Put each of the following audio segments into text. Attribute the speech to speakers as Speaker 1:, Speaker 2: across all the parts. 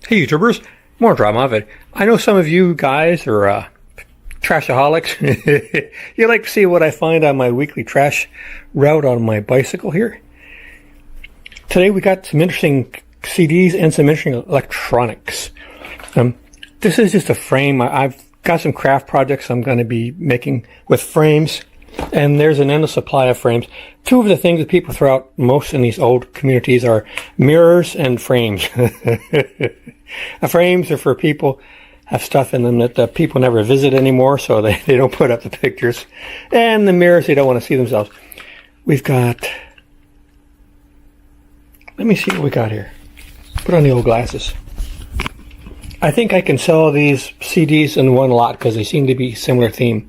Speaker 1: Hey YouTubers, more Robb Moffett. I know some of you guys are trashaholics. You like to see what I find on my weekly trash route on my bicycle here. Today we got some interesting CDs and some interesting electronics. This is just a frame. I've got some craft projects I'm going to be making with frames, and there's an endless supply of frames. Two of the things that people throw out most in these old communities are mirrors and frames. Frames are for people have stuff in them that the people never visit anymore, so they don't put up the pictures. And the mirrors, they don't want to see themselves. We've got... Let me see what we got here. Put on the old glasses. I think I can sell these CDs in one lot because they seem to be similar theme.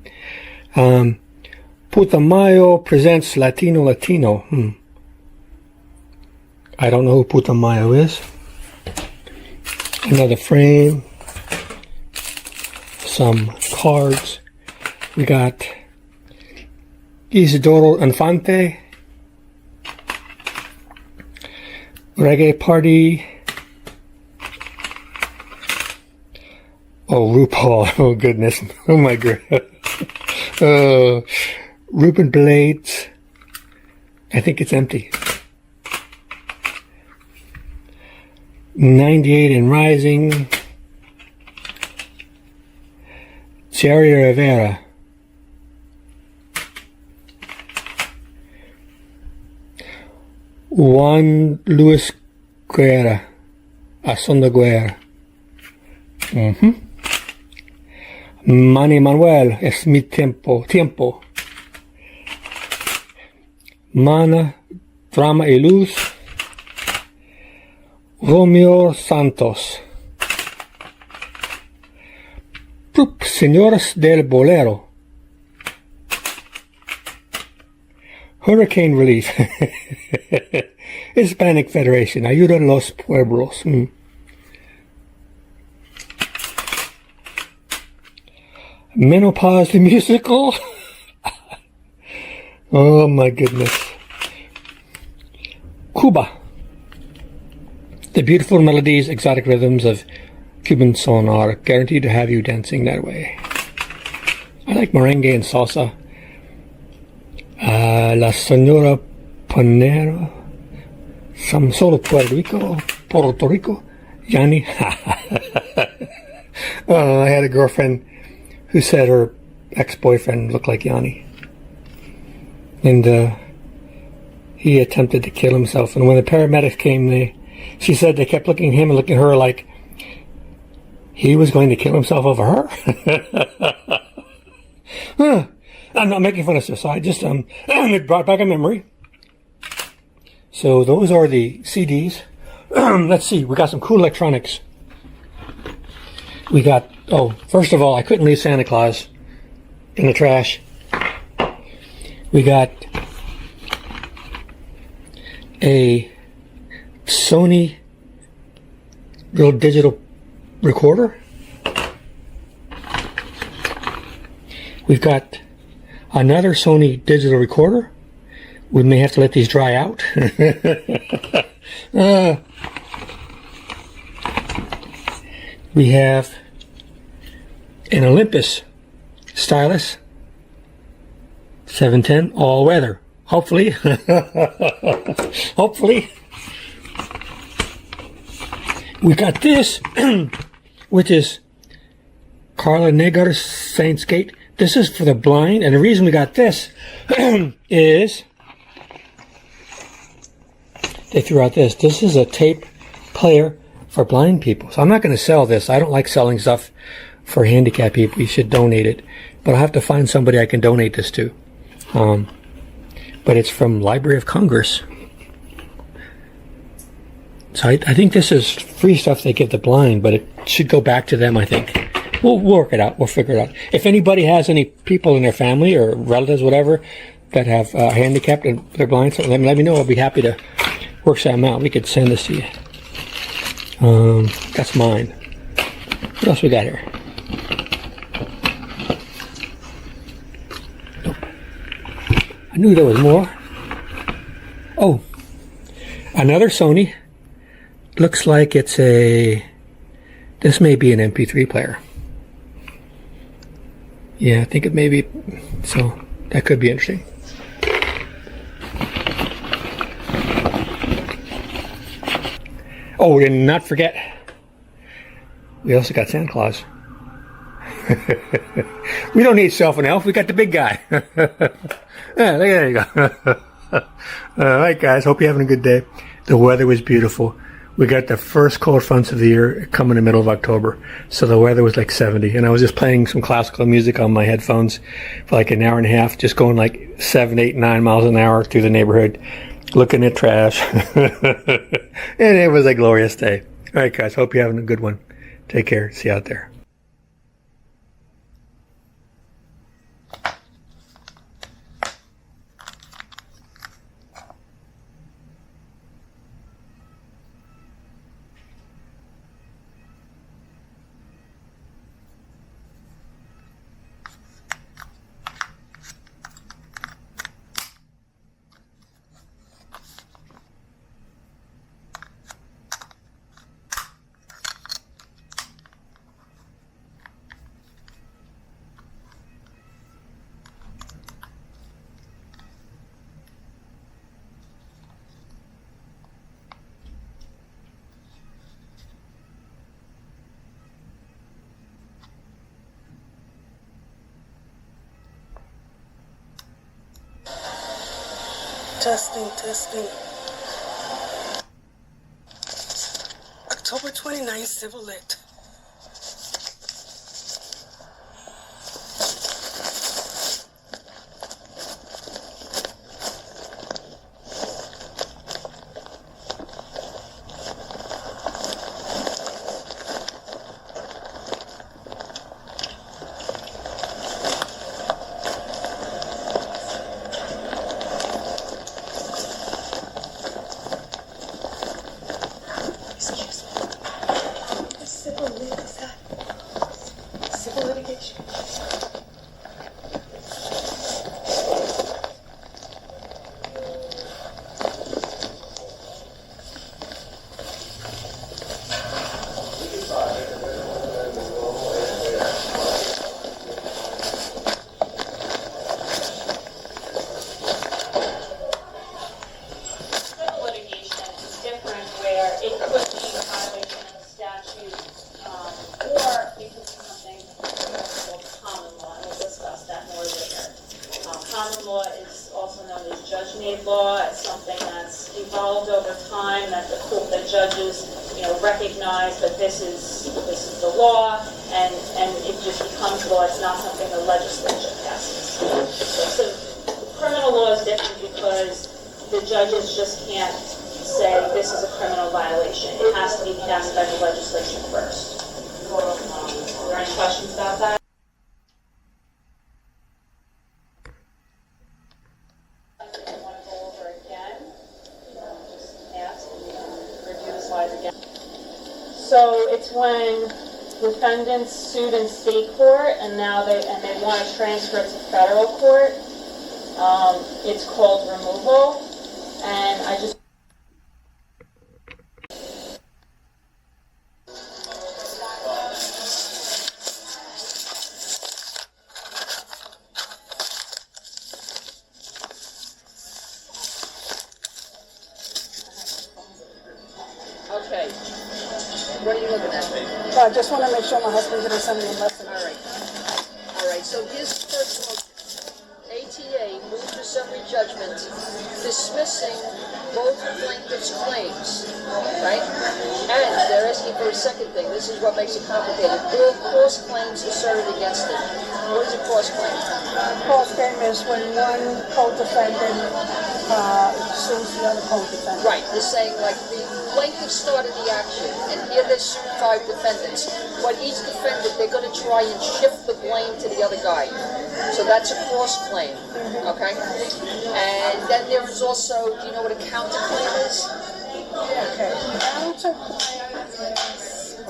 Speaker 1: Putumayo presents Latino. I don't know who Putumayo is. Another frame. Some cards. We got Isidoro Infante. Reggae Party. Oh, RuPaul. Oh, goodness. Oh, my God. Ruben Blades. I think it's empty. 98 and Rising. Thierry Rivera. Juan Luis Guerra. Son de Guerra. Manny Manuel, es mi tiempo. Mana, Drama y Luz. Romeo Santos. Señores del Bolero. Hurricane Relief. Hispanic Federation. Ayuda a los Pueblos. Menopause the Musical. Oh my goodness. Cuba. The beautiful melodies, exotic rhythms of Cuban son are guaranteed to have you dancing that way. I like merengue and salsa. La Señora Panero. Some solo Puerto Rico. Yanni. Oh, I had a girlfriend who said her ex-boyfriend looked like Yanni. And he attempted to kill himself. And when the paramedics came, she said they kept looking at him and looking at her like he was going to kill himself over her. I'm not making fun of suicide, just it brought back a memory. So those are the CDs. Let's see, we got some cool electronics. We got, first of all, I couldn't leave Santa Claus in the trash. We got a Sony real digital recorder. We've got another Sony digital recorder. We may have to let these dry out. We have an Olympus stylus, 710, all weather. Hopefully. Hopefully. We got this, which is Carla Negar's Saints Gate. This is for the blind, and the reason we got this is they threw out this. This is a tape player for blind people. So I'm not going to sell this. I don't like selling stuff for handicapped people. You should donate it. But I'll have to find somebody I can donate this to. But it's from Library of Congress. So I think this is free stuff they give the blind, but it should go back to them, I think. We'll work it out. We'll figure it out. If anybody has any people in their family or relatives, whatever, that have handicapped and they're blind, so let me know. I'll be happy to work something out. We could send this to you. That's mine. What else we got here? I knew there was more. Oh, another Sony. Looks like it's a This may be an MP3 player. Yeah, I think it may be. So that could be interesting. Oh, and not forget, we also got Santa Claus. We don't need Self and Elf. We got the big guy. Yeah, there you go. All right, guys. Hope you're having a good day. The weather was beautiful. We got the first cold fronts of the year coming in the middle of October. So the weather was like 70. And I was just playing some classical music on my headphones for like an hour and a half, just going like 7, 8, 9 miles an hour through the neighborhood, looking at trash. And it was a glorious day. All right, guys. Hope you're having a good one. Take care. See you out there.
Speaker 2: Testing. October 29th, Civil Lit.
Speaker 3: Common law is also known as judge-made law. It's something that's evolved over time that the judges, recognize that this is the law, and it just becomes law. It's not something the legislature passes. So criminal law is different because the judges just can't say this is a criminal violation. It has to be passed by the legislature first. Are there any questions about that? So it's when defendants sued in state court and now they want to transfer it to federal court. It's called removal, and I just.
Speaker 4: Okay. What are you looking at?
Speaker 2: I just want to make sure my husband didn't send me a message.
Speaker 4: All right. So here's the first motion. ATA moved to summary judgment, dismissing both plaintiffs' claims, right? And they're asking for a second thing. This is what makes it complicated. All cross claims asserted against it. What is a cross claim?
Speaker 2: Cross claim is when one co-defendant sues the other co-defendant.
Speaker 4: Right. They're saying like the plaintiff started the action, and here they sued 5 defendants. But each defendant, they're going to try and shift the blame to the other guy. So that's a cross claim, okay? And then there is also, do you know what a counterclaim is?
Speaker 2: Okay. Counterclaim is...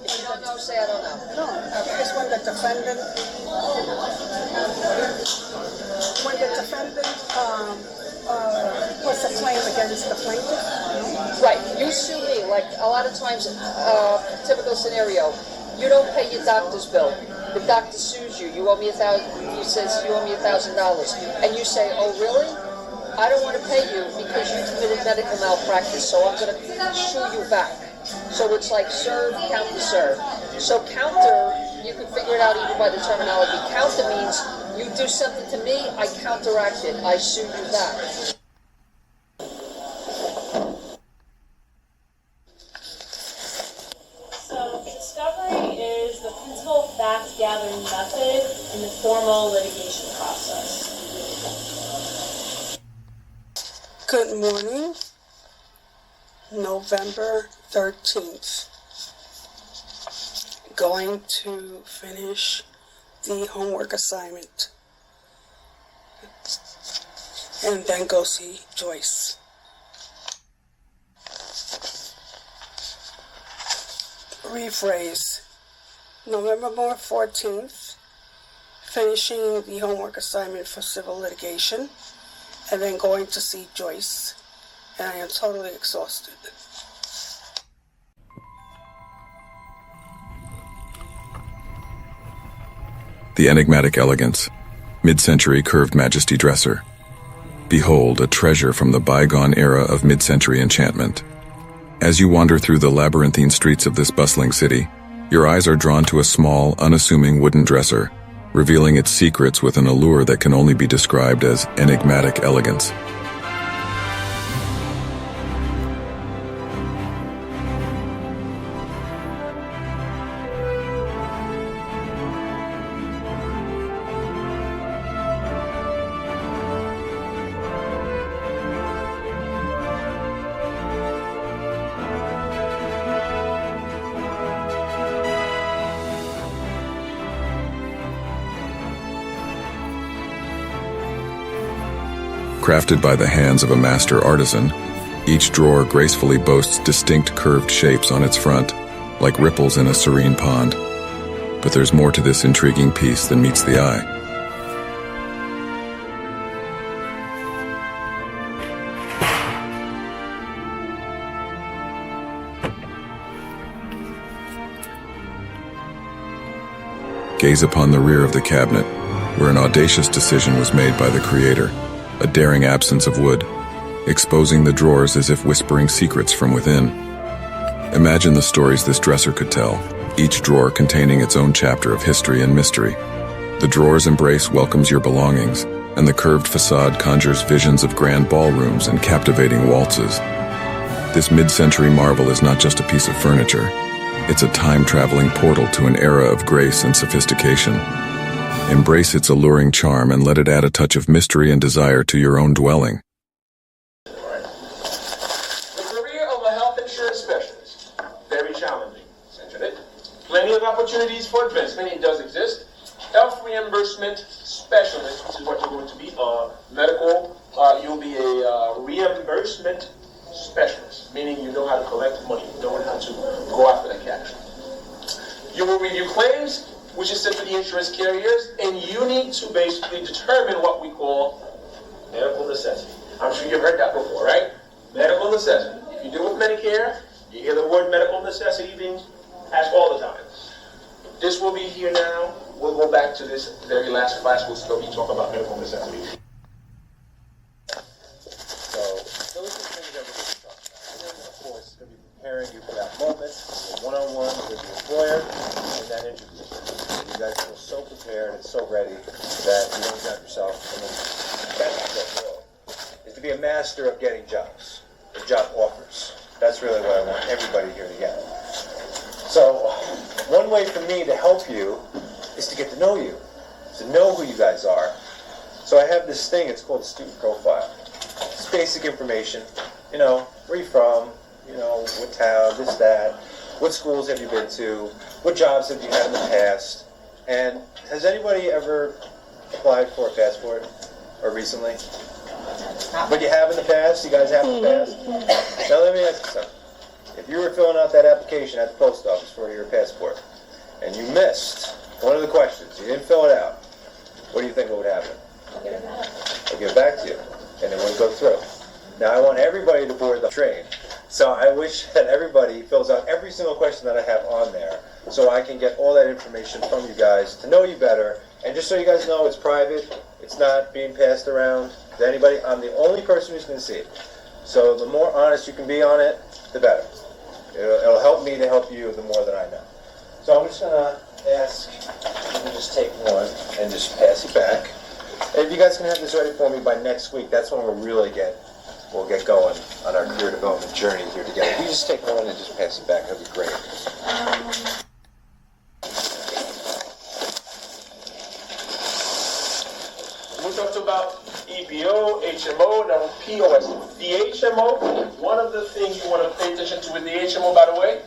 Speaker 4: If you don't know, say I don't know.
Speaker 2: No, it's when the defendant... puts a claim against the plaintiff.
Speaker 4: Right, you sue me, like a lot of times, typical scenario, you don't pay your doctor's bill. The doctor sues you, you owe me $1,000, he says you owe me $1,000. And you say, oh really? I don't want to pay you because you committed medical malpractice, so I'm going to sue you back. So it's like serve, counter, serve. So counter, you can figure it out even by the terminology. Counter means you do something to me, I counteract it, I sue you back.
Speaker 3: So discovery is the principal fact-gathering method in the formal litigation process.
Speaker 2: Good morning, November 13th. Going to finish the homework assignment and then go see Joyce. Rephrase. November 14th, finishing the homework assignment for civil litigation and then going to see Joyce, and I am totally exhausted.
Speaker 5: The enigmatic elegance, mid-century curved majesty dresser. Behold, a treasure from the bygone era of mid-century enchantment. As you wander through the labyrinthine streets of this bustling city, your eyes are drawn to a small, unassuming wooden dresser, revealing its secrets with an allure that can only be described as enigmatic elegance. Crafted by the hands of a master artisan, each drawer gracefully boasts distinct curved shapes on its front, like ripples in a serene pond. But there's more to this intriguing piece than meets the eye. Gaze upon the rear of the cabinet, where an audacious decision was made by the creator. A daring absence of wood, exposing the drawers as if whispering secrets from within. Imagine the stories this dresser could tell, each drawer containing its own chapter of history and mystery. The drawer's embrace welcomes your belongings, and the curved facade conjures visions of grand ballrooms and captivating waltzes. This mid-century marvel is not just a piece of furniture, it's a time-traveling portal to an era of grace and sophistication. Embrace its alluring charm and let it add a touch of mystery and desire to your own dwelling.
Speaker 6: The career of a health insurance specialist, very challenging, isn't it? Plenty of opportunities for advancement, it does exist. Health reimbursement specialist, which is what you're going to be, you'll be a reimbursement specialist, meaning you know how to collect money, you know how to go after the cash. You will review claims, which is sent to the insurance carriers, and you need to basically determine what we call medical necessity. I'm sure you've heard that before, right? Medical necessity. If you deal with Medicare, you hear the word medical necessity being asked all the time. This will be here now. We'll go back to this very last class. We'll still be talking about medical necessity.
Speaker 7: So those are things that we're going to talk about. And then, of course, going to be preparing you for that moment, one-on-one with the employer, and that interview. You guys feel so prepared and so ready that you don't doubt yourself. And that's the goal, is to be a master of getting jobs, or job offers. That's really what I want everybody here to get. So one way for me to help you is to get to know you, to know who you guys are. So I have this thing, it's called a student profile. It's basic information, you know, where you from, you know, what town, this, that, what schools have you been to, what jobs have you had in the past. And has anybody ever applied for a passport, or recently? But you have in the past? You guys have in the past? Now let me ask you something. If you were filling out that application at the post office for your passport, and you missed one of the questions, you didn't fill it out, what do you think would happen? I'll give it back to you, and it wouldn't go through. Now I want everybody to board the train So I wish that everybody fills out every single question that I have on there, so I can get all that information from you guys to know you better. And just so you guys know, it's private. It's not being passed around to anybody. I'm the only person who's going to see it. So the more honest you can be on it, the better. It'll help me to help you the more that I know. So I'm just going to ask you to just take one and just pass it back. And if you guys can have this ready for me by next week, that's when we'll get going on our career development journey here together. If you just take one and just pass it back, that'd be great.
Speaker 6: We talked about EPO, HMO, now POS. The HMO, one of the things you want to pay attention to with the HMO, by the way,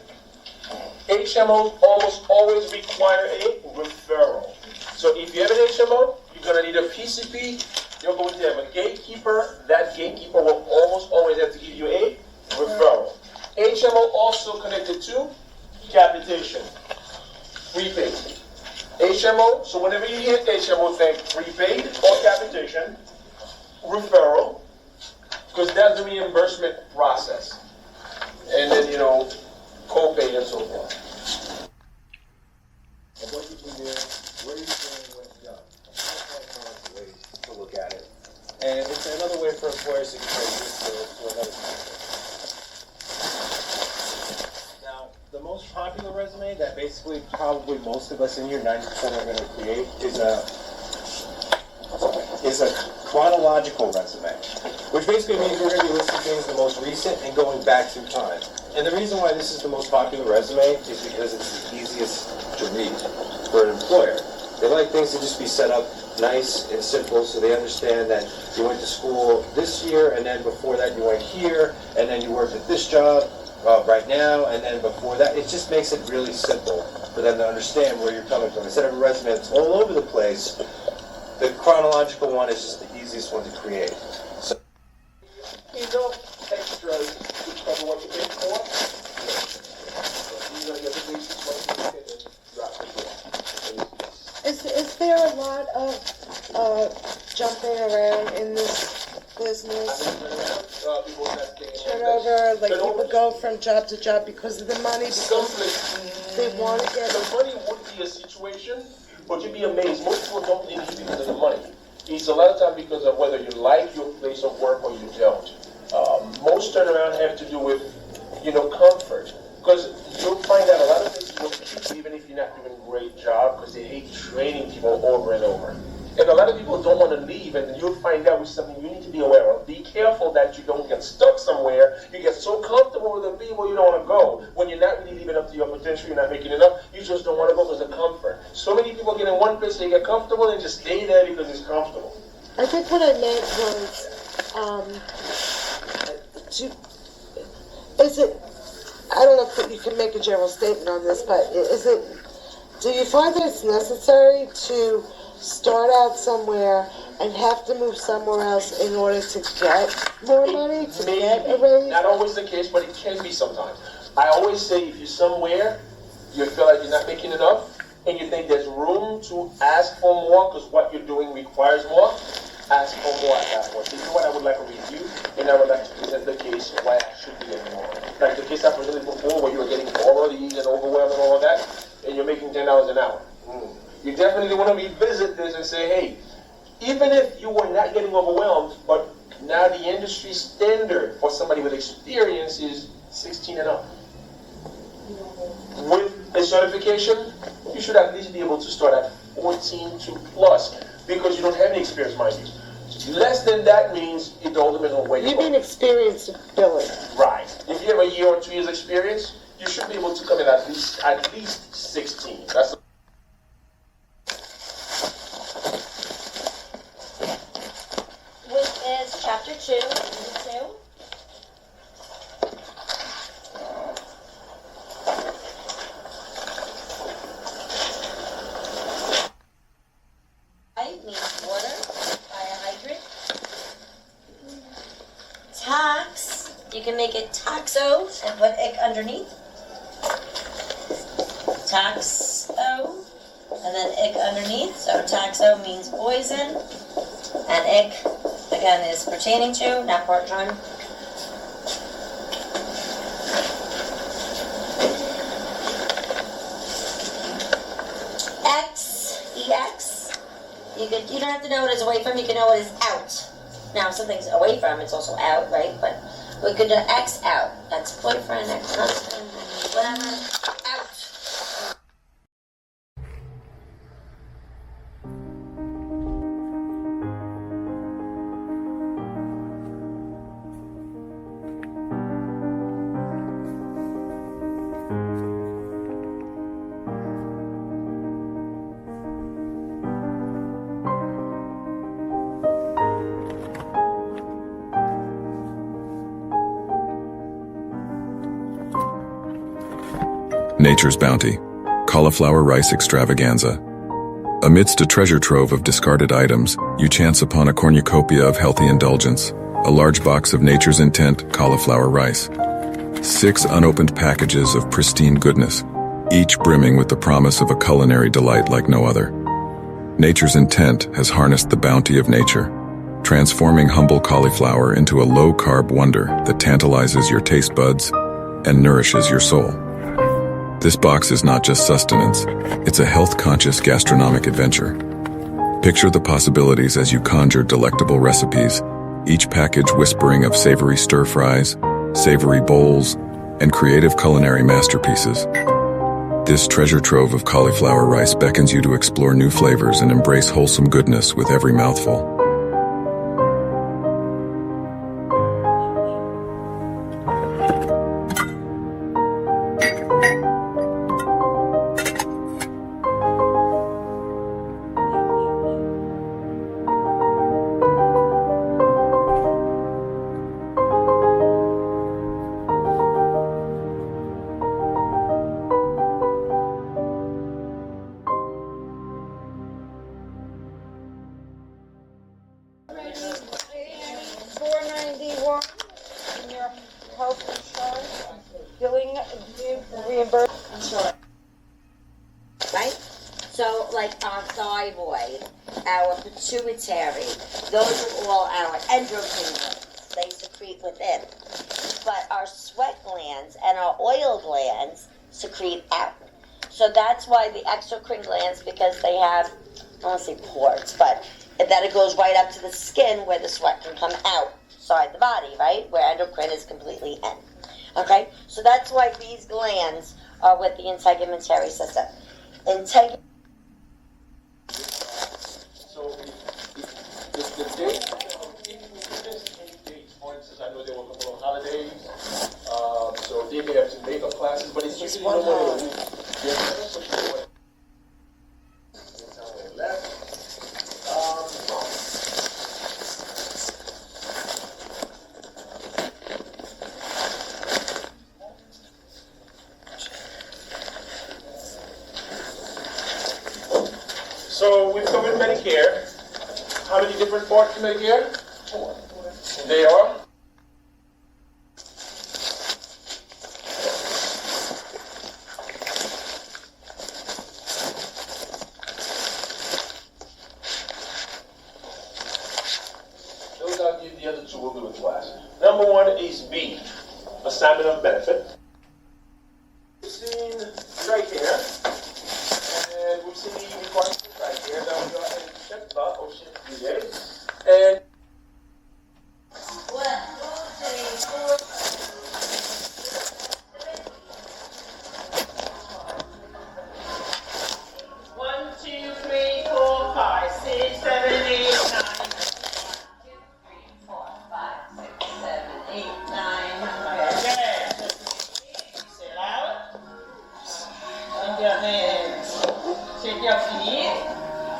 Speaker 6: HMOs almost always require a referral. So if you have an HMO, you're going to need a PCP, you're going to have a gatekeeper. That gatekeeper will almost always have to give you a referral. HMO also connected to capitation, rebate. HMO, so whenever you hear HMO, think rebate or capitation, referral, because that's the reimbursement process. And then, co-pay and so forth.
Speaker 7: And what you can do, where you're going, what you've done. That's the way to look at it. And it's another way for employers to compare this to another company. Now, the most popular resume that basically probably most of us in here, 90% are going to create, is a chronological resume, which basically means we're going to be listing things the most recent and going back through time. And the reason why this is the most popular resume is because it's the easiest to read for an employer. They like things to just be set up nice and simple so they understand that you went to school this year, and then before that you went here, and then you worked at this job right now, and then before that. It just makes it really simple for them to understand where you're coming from. Instead of a resume that's all over the place, the chronological one is just the easiest one to create. So,
Speaker 6: Extras to cover what you paid for. You're going to get the basics what you paid and drop it.
Speaker 2: Is there a lot of jumping around in this business? Turnover, like people go from job to job because of the money, because they want to get...
Speaker 6: The money would be a situation, but you'd be amazed. Most people don't leave because of the money. It's a lot of time because of whether you like your place of work or you don't. Most turnaround have to do with, comfort. Because you'll find out a lot of things will keep you even if you're not doing a great job, because they hate training people over and over. And a lot of people don't want to leave, and you'll find out with something you need to be aware of. Be careful that you don't get stuck somewhere. You get so comfortable with the people you don't want to go. When you're not really living up to your potential, you're not making enough, you just don't want to go because of comfort. So many people get in one place, they get comfortable, and just stay there because it's comfortable.
Speaker 2: I think what I meant was, is it, I don't know if you can make a general statement on this, but do you find that it's necessary to start out somewhere and have to move somewhere else in order to get more money, to get a raise?
Speaker 6: Not always the case, but it can be sometimes. I always say if you're somewhere, you feel like you're not making enough, and you think there's room to ask for more because what you're doing requires more, ask for more at that point. This is what I would like to review, and I would like to present the case why I should be getting more. Like the case I presented before where you were getting overly and overwhelmed and all of that, and you're making $10 an hour. You definitely want to revisit this and say, hey, even if you were not getting overwhelmed, but now the industry standard for somebody with experience is 16 and up. With a certification, you should at least be able to start at 14 to plus, because you don't have any experience, mind you. Less than that means it all depends on where you
Speaker 2: You mean experience billing?
Speaker 6: Right. If you have a year or 2 years experience, you should be able to come in at least 16. That's
Speaker 8: Which is chapter 2, unit 2. I means water by a hydrant. Tax, you can make it taxo and put ick underneath. Taxo, and then ick underneath. So taxo means poison, and ick again is pertaining to, not part-time. You don't have to know what is away from, you can know what is out. Now, if something's away from, it's also out, right? But we could do X out. Ex-boyfriend, ex-husband, whatever. Out.
Speaker 5: Nature's Bounty, Cauliflower Rice Extravaganza. Amidst a treasure trove of discarded items, you chance upon a cornucopia of healthy indulgence, a large box of Nature's Intent cauliflower rice. 6 unopened packages of pristine goodness, each brimming with the promise of a culinary delight like no other. Nature's Intent has harnessed the bounty of nature, transforming humble cauliflower into a low-carb wonder that tantalizes your taste buds and nourishes your soul. This box is not just sustenance, it's a health-conscious gastronomic adventure. Picture the possibilities as you conjure delectable recipes, each package whispering of savory stir-fries, savory bowls, and creative culinary masterpieces. This treasure trove of cauliflower rice beckons you to explore new flavors and embrace wholesome goodness with every mouthful.
Speaker 4: In your health insurance, billing, reimbursement.
Speaker 8: Right? So, like our thyroid, our pituitary, those are all our endocrine glands. They secrete within. But our sweat glands and our oil glands secrete out. So that's why the exocrine glands, because they have, I don't want to say pores, but that it goes right up to the skin where the sweat can come outside the body, right? Where endocrine is completely in. Okay? So that's why these glands are with the integumentary system.
Speaker 6: So the date, for instance, I know there were a couple of holidays, so they may have some makeup classes, but it's just one holiday. So we've covered Medicare. How many different parts of Medicare? 4. They are? Those I'll give the other 2 will do in class. Number 1 is B, assignment of benefit. We've seen right here, and we've seen the requirements right here. Now we go ahead and check about ocean VA. And
Speaker 8: 1, 2, 3, 4.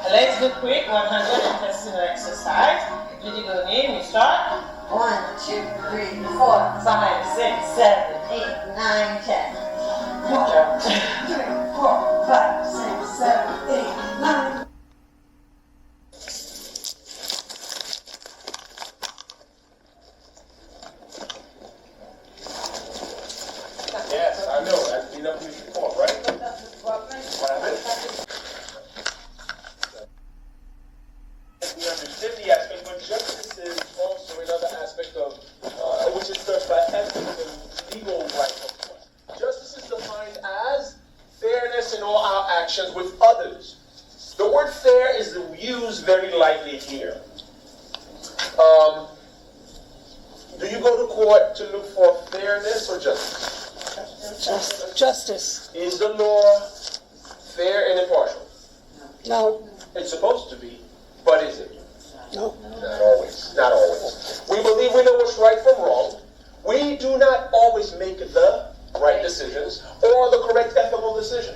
Speaker 9: Let's do quick 100 intestinal exercise. Did you go in? We start.
Speaker 8: 1, 2, 3, 4,
Speaker 9: 5, 6, 7,
Speaker 8: 8, 9, 10.
Speaker 9: 1,
Speaker 8: 2, 3, 4, 5, 6, 7, 8, 9.
Speaker 6: yes, I know. That's been up to before, right? What happened? We understand the aspect, but justice is also another aspect of which is touched by ethics and legal rights, of course. Justice is defined as fairness in all our actions with others. The very lightly here. Do you go to court to look for fairness or justice?
Speaker 2: Justice.
Speaker 6: Is the law fair and impartial?
Speaker 2: No.
Speaker 6: It's supposed to be, but is it?
Speaker 2: No.
Speaker 6: Not always. Not always. We believe we know what's right from wrong. We do not always make the right decisions or the correct ethical decision.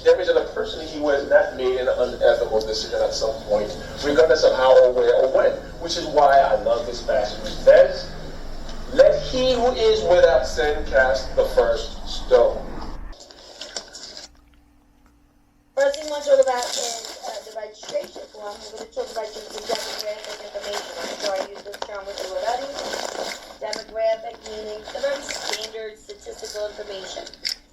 Speaker 6: There isn't a person who has not made an unethical decision at some point, regardless of how or where or when. Which is why I love this passage, which says, "Let he who is without sin cast the first stone."
Speaker 8: First thing I want to talk about is the registration form. We're going to talk about just the demographic information. I'm sure I used this term with you already. Demographic meaning the very standard statistical information.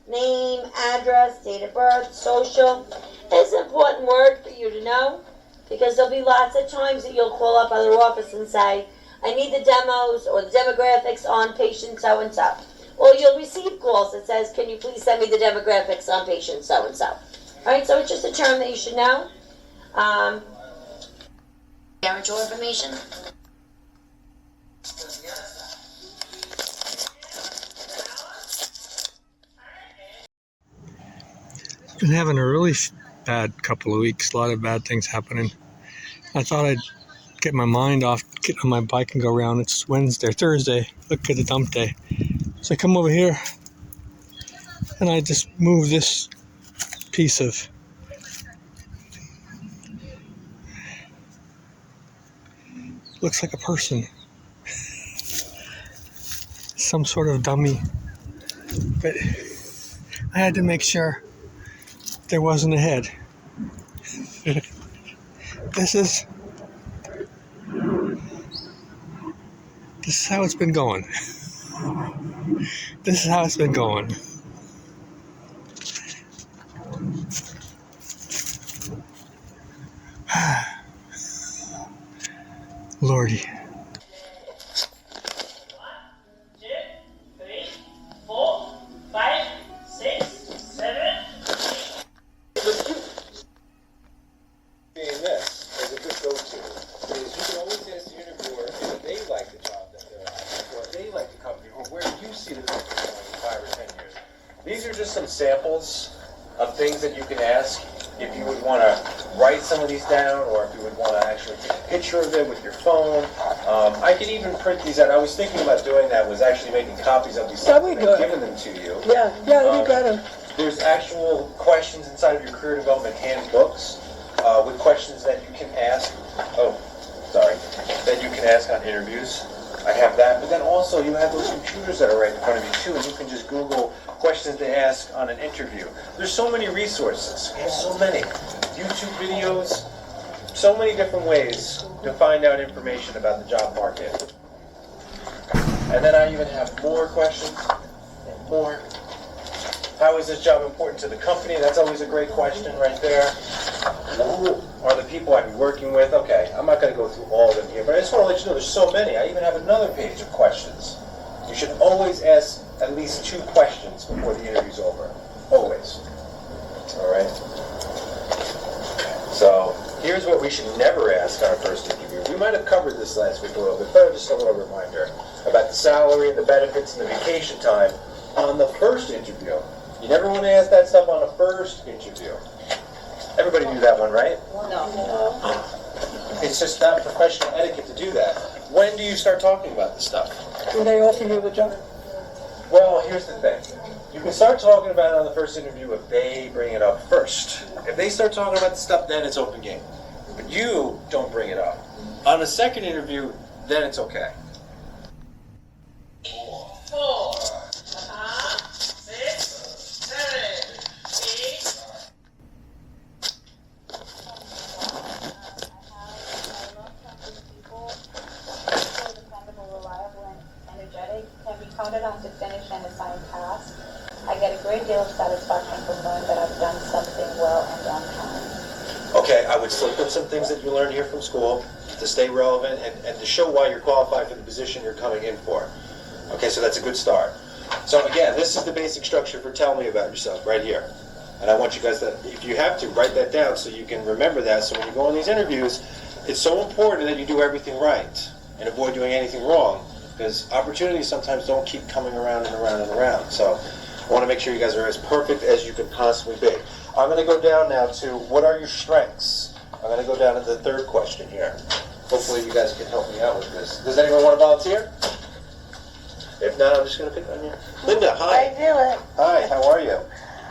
Speaker 8: Name, address, date of birth, social. It's an important word for you to know because there'll be lots of times that you'll call up other office and say, I need the demos or the demographics on patient so-and-so. Or you'll receive calls that says, can you please send me the demographics on patient so-and-so. Alright, so it's just a term that you should know. Guarantor information.
Speaker 1: Been having a really bad couple of weeks. A lot of bad things happening. I thought I'd get my mind off, get on my bike and go around. It's Wednesday or Thursday. Look at the dump day. So I come over here and I just move this piece of looks like a person. Some sort of dummy. But I had to make sure there wasn't a head. This is how it's been going. This is how it's been going. Lordy.
Speaker 9: 1, 2, 3, 4, 5, 6, 7.
Speaker 7: Being this is a good go-to is you can always ask the interviewer if they like the job that they're having, or if they like the company, or where do you see the company going in 5 or 10 years. These are just some samples of things that you can ask if you would want to write some of these down, or if you would want to actually take a picture of it with your phone. I could even print these out. I was thinking about doing that, was actually making copies of these
Speaker 2: That'd be
Speaker 7: and
Speaker 2: good.
Speaker 7: giving them to you.
Speaker 2: Yeah, that'd be better.
Speaker 7: There's actual questions inside of your career development handbooks with questions that you can ask. That you can ask on interviews. I have that, but then also you have those computers that are right in front of you too, and you can just Google questions to ask on an interview. There's so many resources. We have so many YouTube videos, so many different ways to find out information about the job market. And then I even have more questions and more. How is this job important to the company? That's always a great question right there. Who are the people I'd be working with? Okay, I'm not going to go through all of them here, but I just want to let you know there's so many. I even have another page of questions. You should always ask at least 2 questions before the interview's over. Always. All right? So here's what we should never ask on our first interview. We might have covered this last week a little bit, but just a little reminder about the salary and the benefits and the vacation time on the first interview. You never want to ask that stuff on a first interview. Everybody knew that one, right?
Speaker 8: No.
Speaker 7: It's just not professional etiquette to do that. When do you start talking about this stuff?
Speaker 2: When they offer you the job.
Speaker 7: Well, here's the thing. You can start talking about it on the first interview if they bring it up first. If they start talking about the stuff, then it's open game. But you don't bring it up. On the second interview, then it's okay.
Speaker 9: 4, 6, 7, 8.
Speaker 10: Counted on to finish and assign tasks. I get a great deal of satisfaction from knowing that I've done something well and on time.
Speaker 7: Okay, I would slip in some things that you learned here from school to stay relevant and to show why you're qualified for the position you're coming in for. Okay, so that's a good start. So again, this is the basic structure for tell me about yourself right here. And I want you guys to, if you have to, write that down so you can remember that. So when you go on these interviews, It's so important that you do everything right and avoid doing anything wrong, because opportunities sometimes don't keep coming around and around and around. So I want to make sure you guys are as perfect as you can possibly be. I'm going to go down now to what are your strengths? I'm going to go down to the third question here. Hopefully you guys can help me out with this. Does anyone want to volunteer? If not, I'm just going to pick on you. Linda, hi.
Speaker 11: I do it.
Speaker 7: Hi, how are you?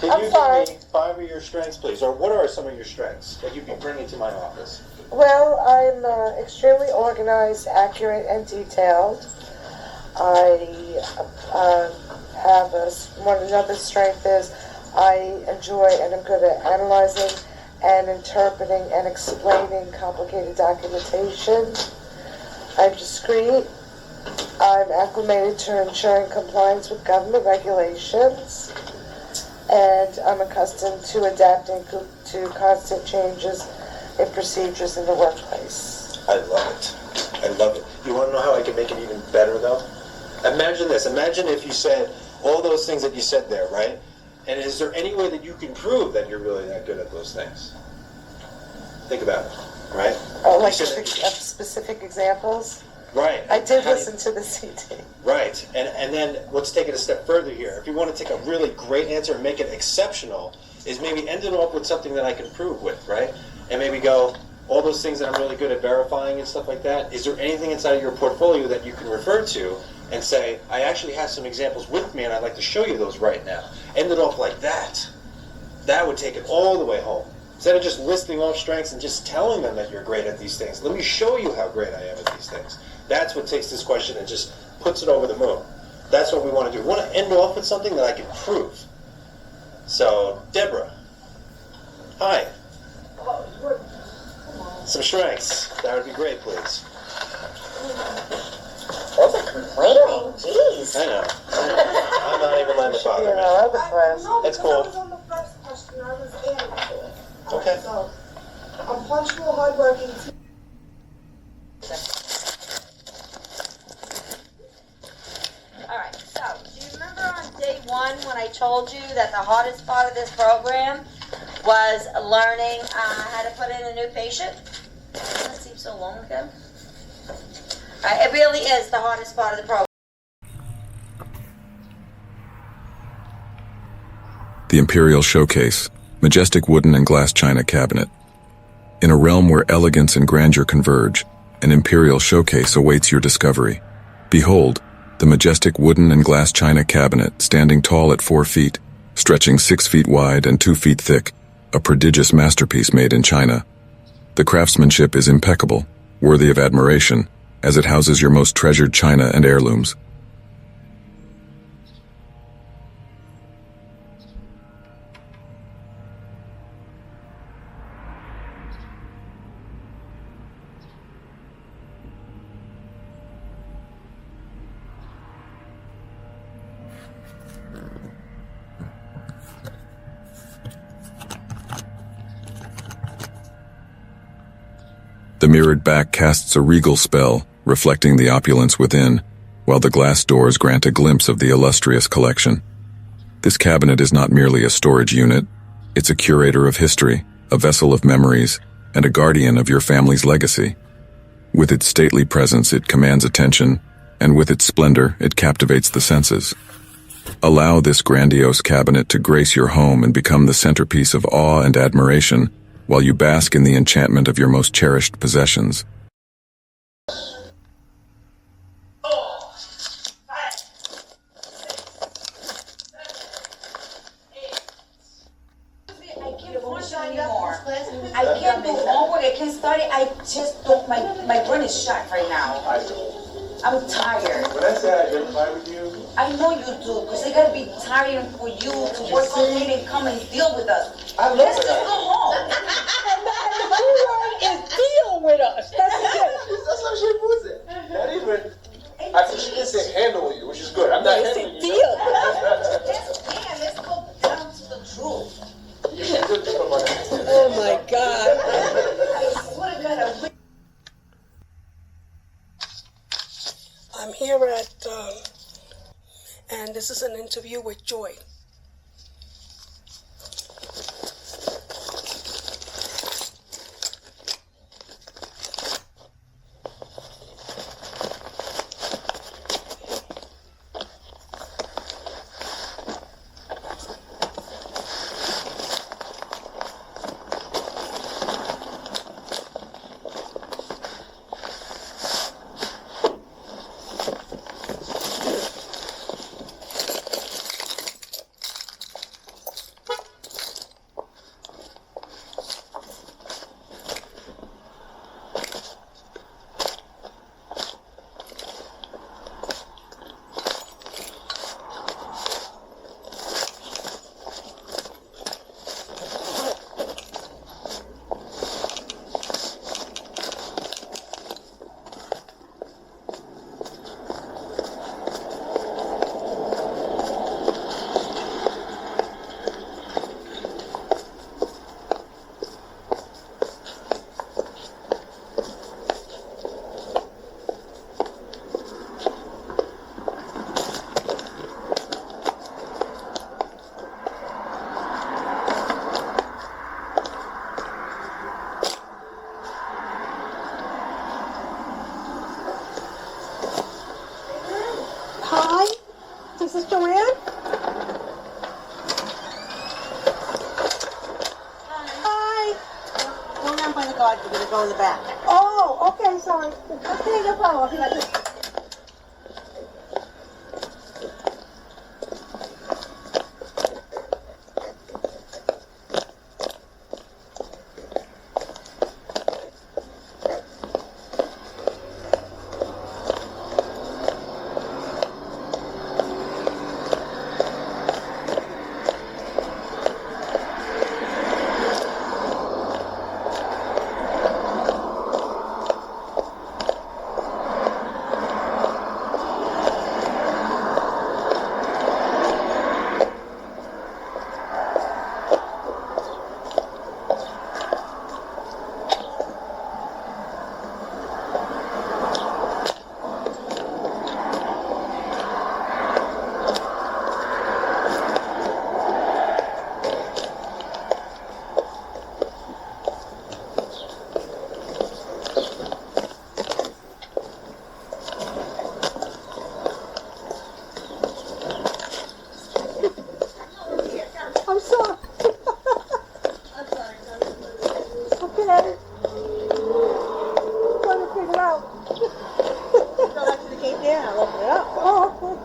Speaker 7: Can
Speaker 11: I'm
Speaker 7: you
Speaker 11: fine.
Speaker 7: give me 5 of your strengths, please? Or what are some of your strengths that you'd be bringing to my office?
Speaker 11: Well, I'm extremely organized, accurate, and detailed. I have another strength is I enjoy and I'm good at analyzing and interpreting and explaining complicated documentation. I'm discreet. I'm acclimated to ensuring compliance with government regulations. And I'm accustomed to adapting to constant changes in procedures in the workplace.
Speaker 7: I love it. I love it. You want to know how I can make it even better, though? Imagine this. Imagine if you said all those things that you said there, right? And is there any way that you can prove that you're really that good at those things? Think about it, right?
Speaker 11: Oh, like
Speaker 7: You said-
Speaker 11: specific examples?
Speaker 7: Right.
Speaker 11: I did
Speaker 7: How do you-
Speaker 11: listen to the CD.
Speaker 7: Right, and then let's take it a step further here. If you want to take a really great answer and make it exceptional, is maybe end it off with something that I can prove with, right? And maybe go, all those things that I'm really good at verifying and stuff like that, is there anything inside of your portfolio that you can refer to and say, I actually have some examples with me and I'd like to show you those right now. End it off like that. That would take it all the way home. Instead of just listing off strengths and just telling them that you're great at these things, let me show you how great I am at these things. That's what takes this question and just puts it over the moon. That's what we want to do. We want to end off with something that I can prove. So, Deborah. Hi. Some strengths. That would be great, please.
Speaker 8: Wasn't complaining, jeez.
Speaker 7: I know. I'm not even letting it bother
Speaker 11: You're
Speaker 7: me.
Speaker 11: all over the place.
Speaker 7: It's cool.
Speaker 12: I was on the first question. I was adding to it.
Speaker 7: Okay.
Speaker 12: So, I'm punctual, hardworking.
Speaker 8: Alright, so, do you remember on day one when I told you that the hardest part of this program was learning how to put in a new patient? That seems so long ago. It really is the hardest part of the program.
Speaker 5: The Imperial Showcase, majestic wooden and glass china cabinet. In a realm where elegance and grandeur converge, an Imperial Showcase awaits your discovery. Behold, the majestic wooden and glass china cabinet standing tall at 4 feet, stretching 6 feet wide and 2 feet thick, a prodigious masterpiece made in China. The craftsmanship is impeccable, worthy of admiration, as it houses your most treasured china and heirlooms. The mirrored back casts a regal spell, reflecting the opulence within, while the glass doors grant a glimpse of the illustrious collection. This cabinet is not merely a storage unit, it's a curator of history, a vessel of memories, and a guardian of your family's legacy. With its stately presence, it commands attention, and with its splendor, it captivates the senses. Allow this grandiose cabinet to grace your home and become the centerpiece of awe and admiration, while you bask in the enchantment of your most cherished possessions.
Speaker 8: I can't do homework, I can't study, I just don't, my brain is shot right now. I'm tired.
Speaker 6: When I say I identify with you,
Speaker 8: I know you do, because it gotta be tiring for you to work all day and come and deal with us.
Speaker 6: I love
Speaker 8: Let's
Speaker 6: it.
Speaker 8: just go home.
Speaker 4: And deal with us. That's it.
Speaker 6: That's how she puts it. Not even. I think she didn't say handle you, which is good. I'm not handling you.
Speaker 4: Deal.
Speaker 8: Let's go down to the truth.
Speaker 4: Oh my God.
Speaker 8: I swear to God,
Speaker 2: I'm here at, and this is an interview with Joy.
Speaker 12: Is this Joanne? Hi.
Speaker 13: Go around by the garden, we're gonna go in the back.
Speaker 12: Oh, okay, sorry.
Speaker 13: Okay, no problem.
Speaker 12: I'm sorry. Okay. Trying to figure out.
Speaker 13: Go back to the gate there, and I'll open it up.
Speaker 12: Oh, okay.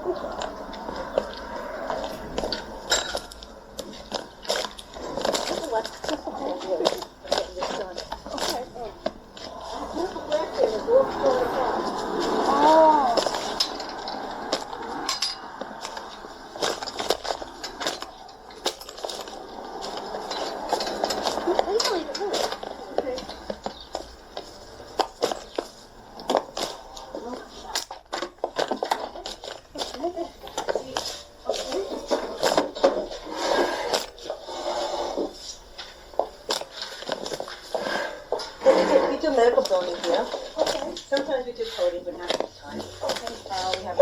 Speaker 13: We do medical billing here. Okay. Sometimes we do coding, but not this time. Okay. We have.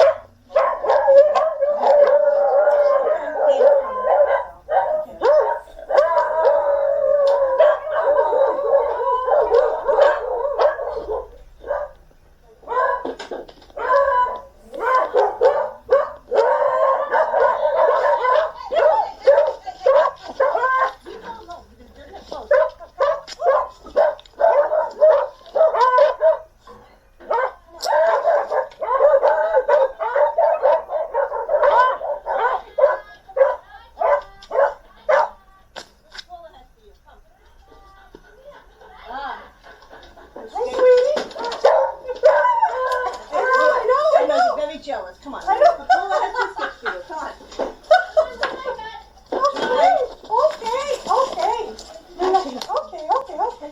Speaker 13: Jealous. Come on. I know. Paula has two sticks for you. Come on.
Speaker 12: Okay.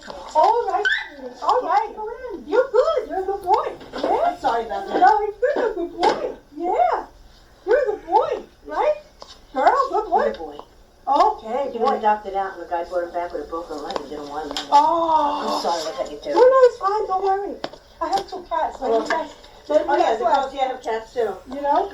Speaker 12: All right.
Speaker 13: Go in.
Speaker 12: You're good. You're a good boy. Yeah.
Speaker 13: I'm sorry about that.
Speaker 12: No, you're a good boy. Yeah. You're a good boy, right? Girl, good boy.
Speaker 13: Good boy.
Speaker 12: Okay,
Speaker 13: He
Speaker 12: boy.
Speaker 13: was adopted out, and the guy brought him back with a broken leg and didn't want him.
Speaker 12: Oh.
Speaker 13: I'm sorry what that you
Speaker 12: No,
Speaker 13: do.
Speaker 12: no, it's fine. Don't worry. I have two cats. Let me guess. Let
Speaker 13: Oh
Speaker 12: me
Speaker 13: yeah,
Speaker 12: guess
Speaker 13: the
Speaker 12: what.
Speaker 13: girls, yeah, have cats too.
Speaker 12: You know?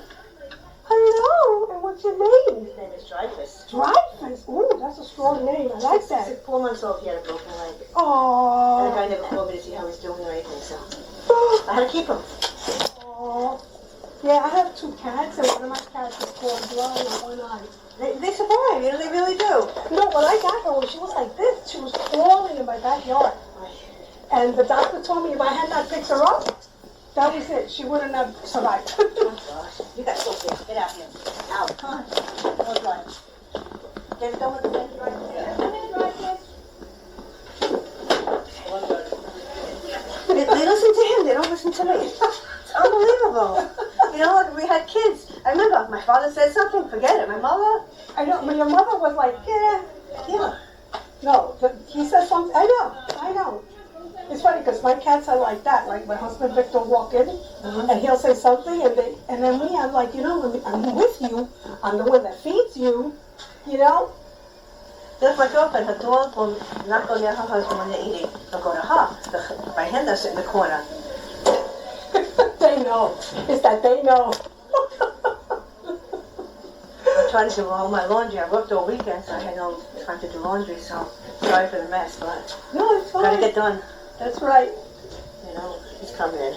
Speaker 12: Hello. And what's your name?
Speaker 13: His name is Dreyfus.
Speaker 12: Dreyfus. Ooh, that's a strong name. I like that.
Speaker 13: 4 months old, he had a broken leg. And the
Speaker 12: Oh.
Speaker 13: guy never called me to see how he's doing or anything, so I had to keep him.
Speaker 12: Oh. Yeah, I have two cats, and one of my cats is called Blind with one eye.
Speaker 13: They survive, you know, they really do.
Speaker 12: No, when I got her, when she was like this, she was crawling in my backyard. And the doctor told me if I had not picked her up, that was it. She wouldn't have survived.
Speaker 13: Oh gosh, you got so big. Get out here. Out. Come on. Go drive. Get it done with the thing, drive. Come in, drive, kids. They listen to him, they don't listen to me. It's unbelievable. You know, like we had kids. I remember my father said something, forget it. My mother,
Speaker 12: I know, but your mother was like,
Speaker 13: yeah.
Speaker 12: no, he said something. I know. It's funny because my cats are like that. Like my husband Victor will walk in and he'll say something, and then me, I'm like, you know, when I'm with you, I'm the one that feeds you, you know.
Speaker 13: That's my girlfriend. Her dog will not go near her husband when they're eating. They'll go to her. My hen does sit in the corner.
Speaker 12: They know. It's that they know.
Speaker 13: I try to do all my laundry. I worked all weekend, so I had no time to do laundry, so sorry for the mess, but
Speaker 12: No, it's fine.
Speaker 13: gotta get done.
Speaker 12: That's right.
Speaker 13: You know, he's coming in.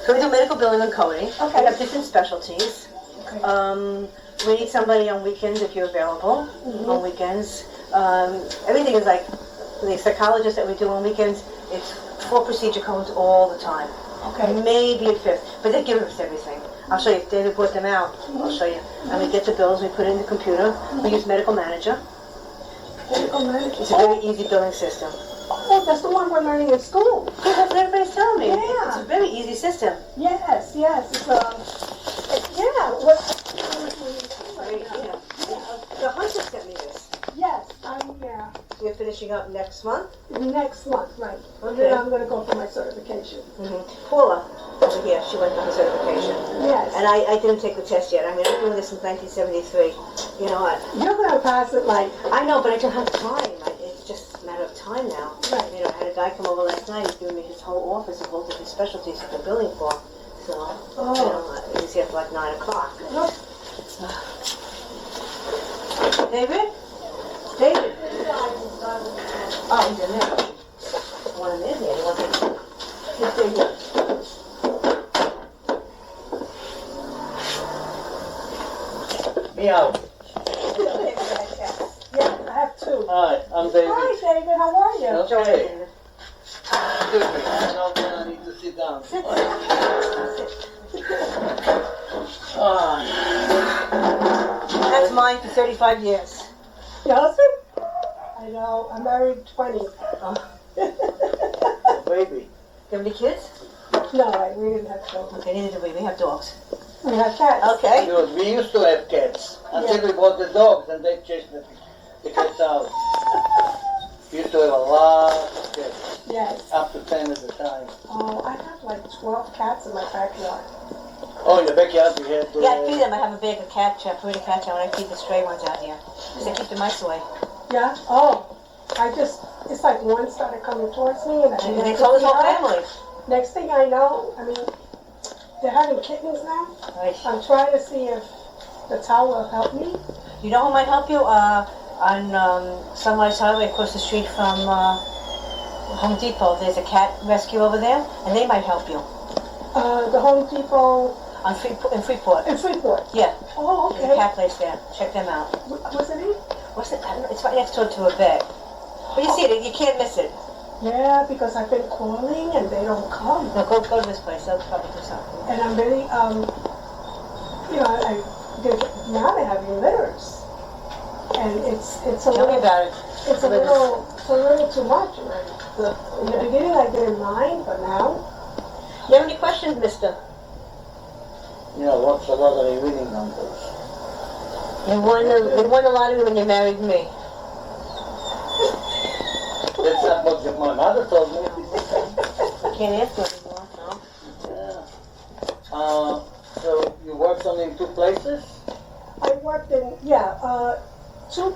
Speaker 13: So we do medical billing and coding.
Speaker 12: Okay.
Speaker 13: We have different specialties. We need somebody on weekends if you're available. On weekends, everything is like the psychologists that we do on weekends. It's 4 procedure codes all the time.
Speaker 12: Okay.
Speaker 13: Maybe a 5th, but they give us everything. I'll show you. If David brought them out, I'll show you. And we get the bills. We put it in the computer. We use Medical Manager.
Speaker 12: Medical Manager.
Speaker 13: It's a very easy billing system.
Speaker 12: Oh, that's the one we're learning in school.
Speaker 13: Yeah, that's what everybody's telling me.
Speaker 12: Yeah.
Speaker 13: It's a very easy system.
Speaker 12: Yes. It's yeah.
Speaker 13: The Hunter sent me this.
Speaker 12: Yes. Yeah.
Speaker 13: So you're finishing up next month?
Speaker 12: Next month, right? And
Speaker 13: Okay.
Speaker 12: then I'm going to go for my certification.
Speaker 13: Paula over here, she went for her certification.
Speaker 12: Yes.
Speaker 13: And I didn't take the test yet. I mean, I've been doing this since 1973. You know what?
Speaker 12: You're going to pass it like.
Speaker 13: I know, but I don't have time. It's just a matter of time now.
Speaker 12: Right.
Speaker 13: You know, I had a guy come over last night. He's giving me his whole office of all different specialties that they're billing for. So, you know, he's here for like 9 o'clock. David? David? Oh, he's in there. I want him in here. He wants to... He's in here.
Speaker 14: Meow.
Speaker 12: Yeah, I have 2.
Speaker 14: Hi, I'm David.
Speaker 12: Hi, David. How are you?
Speaker 14: Okay. Excuse me, I need to sit down.
Speaker 13: That's mine for 35 years.
Speaker 12: Your husband? I know. I'm married 20.
Speaker 14: Baby.
Speaker 13: You have any kids?
Speaker 12: No, we didn't have children.
Speaker 13: Okay, neither do we. We have dogs.
Speaker 12: We have cats.
Speaker 13: Okay.
Speaker 14: Because we used to have cats until we bought the dogs and they chased the cats out. We used to have a lot of cats.
Speaker 12: Yes.
Speaker 14: Up to 10 at a time.
Speaker 12: Oh, I have like 12 cats in my backyard.
Speaker 14: Oh, in the backyard we had...
Speaker 13: Yeah, I feed them. I have a bag of cat chow, put a cat chow, and I feed the stray ones out here. Because they keep the mice away.
Speaker 12: Yeah? Oh. It's like one started coming towards me and
Speaker 13: And they told the whole family.
Speaker 12: Next thing I know, I mean, they're having kittens now.
Speaker 13: Right.
Speaker 12: I'm trying to see if the towel will help me.
Speaker 13: You know who might help you? On Sunrise Highway across the street from Home Depot, there's a cat rescue over there, and they might help you.
Speaker 12: The Home Depot...
Speaker 13: In Freeport.
Speaker 12: In Freeport?
Speaker 13: Yeah.
Speaker 12: Oh, okay.
Speaker 13: There's a cat place there. Check them out.
Speaker 12: What's the name?
Speaker 13: What's it? I don't know. It's right next door to a vet. But you see it, you can't miss it.
Speaker 12: Yeah, because I've been calling and they don't come.
Speaker 13: No, go to this place. They'll probably do something.
Speaker 12: And I'm really, you know, now they're having litters. And it's a
Speaker 13: Tell
Speaker 12: little...
Speaker 13: me about it.
Speaker 12: It's a little too much. In the beginning I didn't mind, but now...
Speaker 13: You have any questions, mister?
Speaker 14: You know, what's the lottery winning numbers?
Speaker 13: You won the lottery when you married me.
Speaker 14: That's not what my mother told me.
Speaker 13: I can't ask you anymore, no?
Speaker 14: Yeah. So you worked only in 2 places?
Speaker 12: I worked in, 2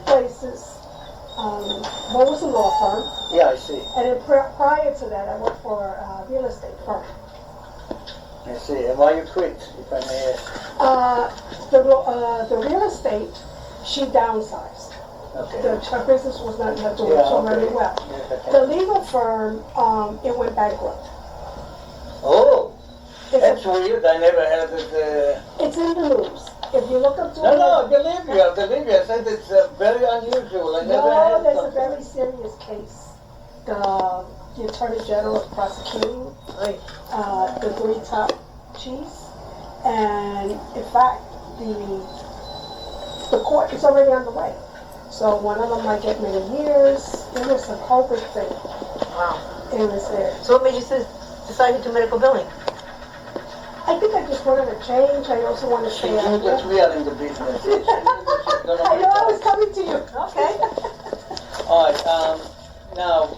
Speaker 12: places. One was a law firm.
Speaker 14: Yeah, I see.
Speaker 12: And then prior to that, I worked for a real estate firm.
Speaker 14: I see. And why you quit, if I may ask?
Speaker 12: The real estate, she downsized.
Speaker 14: Okay.
Speaker 12: Her business was not doing so very well.
Speaker 14: Yes,
Speaker 12: The legal firm, it went bankrupt.
Speaker 14: Oh, that's weird. I never heard it.
Speaker 12: It's in the news. If you look up to
Speaker 14: No, I believe you. I said it's very unusual. I never heard
Speaker 12: there's a
Speaker 14: something.
Speaker 12: very serious case. The Attorney General is prosecuting the 3 top chiefs. And in fact, the court is already underway. So one of them might get many years. It was a COVID thing.
Speaker 13: Wow.
Speaker 12: It was there.
Speaker 13: So what made you decide to do medical billing?
Speaker 12: I think I just wanted to change. I also want to
Speaker 14: She
Speaker 12: stay
Speaker 14: knew
Speaker 12: out
Speaker 14: that
Speaker 12: there.
Speaker 14: we are in the business. She knew that she's gonna
Speaker 12: I
Speaker 14: make
Speaker 12: know I
Speaker 14: out.
Speaker 12: was coming to you.
Speaker 13: Okay.
Speaker 14: All right. Now,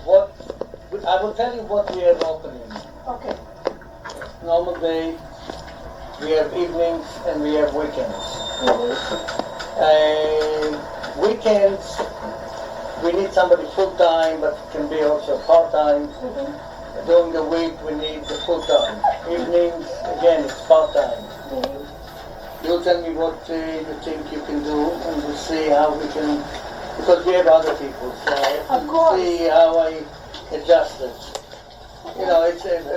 Speaker 14: I will tell you what we have opening.
Speaker 12: Okay.
Speaker 14: Normal day, we have evenings, and we have weekends. Weekends, we need somebody full-time, but it can be also part-time. During the week, we need the full-time. Evenings, again, it's part-time. You tell me what you think you can do, and we'll see how we can, because we have other people, so
Speaker 12: Of course.
Speaker 14: see how I adjust it. You know,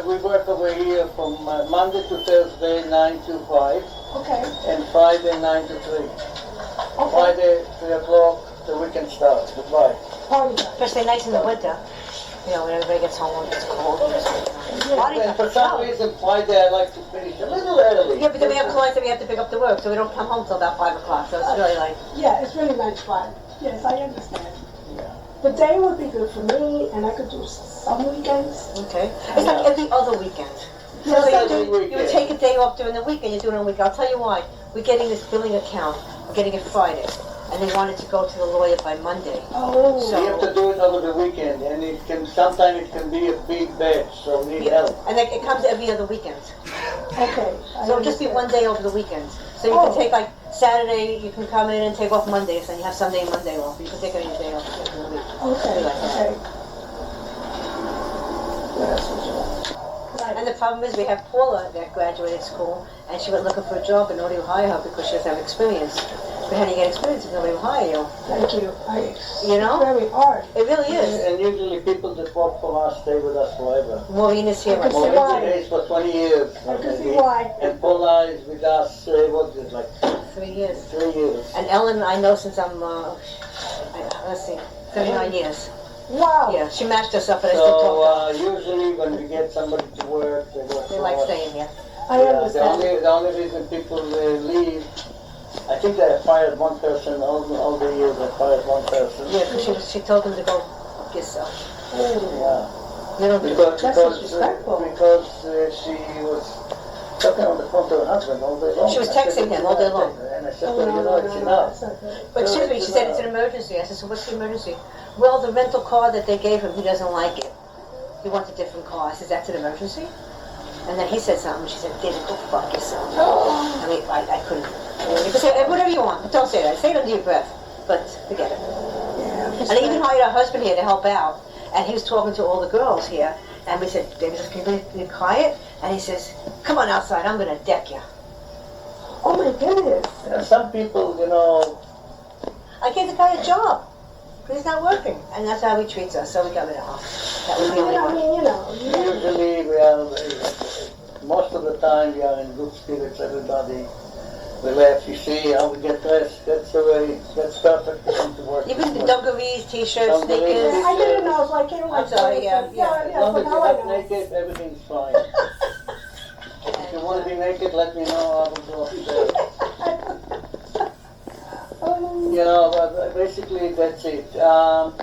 Speaker 14: we work over here from Monday to Thursday, 9 to 5.
Speaker 12: Okay.
Speaker 14: And Friday 9 to 3. Friday 3 o'clock, the weekend starts. Goodbye.
Speaker 13: Especially nights in the winter. You know, when everybody gets home and it's cold.
Speaker 14: And for some reason, Friday I like to finish a little early.
Speaker 13: Yeah, but then we have clients that we have to pick up to work, so we don't come home till about 5 o'clock. So it's really like...
Speaker 12: Yeah, it's really 9 to 5. Yes, I understand. The day would be good for me, and I could do some weekends.
Speaker 13: Okay. It's like every other weekend. So you would take a day off during the weekend, you do it on the weekend. I'll tell you why. We're getting this billing account, we're getting it Friday, and they wanted to go to the lawyer by Monday.
Speaker 14: Oh. So you have to do it over the weekend, and sometimes it can be a big batch, so we need help.
Speaker 13: And it comes every other weekend.
Speaker 12: Okay.
Speaker 13: So it'll just be one day over the weekend. So you can take like Saturday, you can come in and take off Mondays, and you have Sunday and Monday off. You can take any day off during the week.
Speaker 12: Okay.
Speaker 13: Okay. And the problem is we have Paula that graduated school, and she went looking for a job, and nobody will hire her because she doesn't have experience. But how do you get experience if nobody will hire you?
Speaker 12: Thank you.
Speaker 13: You know?
Speaker 12: It's very hard.
Speaker 13: It really is.
Speaker 14: And usually people that work for us stay with us forever.
Speaker 13: Maureen is here.
Speaker 14: Maureen is for 20 years.
Speaker 12: I can see why.
Speaker 14: And Paula is with us, what is it, like
Speaker 13: 3 years.
Speaker 14: 3 years.
Speaker 13: And Ellen, I know since I'm, let's see, 39 years.
Speaker 12: Wow.
Speaker 13: Yeah, she matched us up, but I still talk.
Speaker 14: So usually when we get somebody to work, they work
Speaker 13: They
Speaker 14: for
Speaker 13: like
Speaker 14: us.
Speaker 13: staying here.
Speaker 12: I understand.
Speaker 14: The only reason people leave, I think they fired one person, all the years they fired one person.
Speaker 13: Yeah, because she told them to go yourself.
Speaker 14: Yeah.
Speaker 13: They don't do that.
Speaker 12: That's disrespectful.
Speaker 14: Because she was talking on the phone to her husband all day long.
Speaker 13: She was texting him all day long.
Speaker 14: And I said, well, you know, it's enough.
Speaker 13: But excuse me, she said it's an emergency. I said, so what's the emergency? Well, the rental car that they gave him, he doesn't like it. He wants a different car. I said, that's an emergency? And then he said something. She said, David, go fuck yourself. I mean, I couldn't. Say whatever you want. Don't say that. Say it under your breath. But forget it. And I even hired our husband here to help out. And he was talking to all the girls here. And we said, David, can you be quiet? And he says, come on outside. I'm going to deck you.
Speaker 12: Oh, my goodness.
Speaker 14: And some people, you know...
Speaker 13: I gave the guy a job. But he's not working. And that's how he treats us. So we got rid of him. That was the only one.
Speaker 14: Usually we are, most of the time we are in good spirits, everybody. We laugh, you see how we get dressed, that's the way, that's perfect to come to work.
Speaker 13: Even the dungarees, t-shirts, sneakers.
Speaker 12: I didn't know, so I came like...
Speaker 13: I'm sorry, yeah.
Speaker 14: As long as you're not naked, everything's fine. If you want to be naked, let me know, I will go upstairs. You know, basically that's it.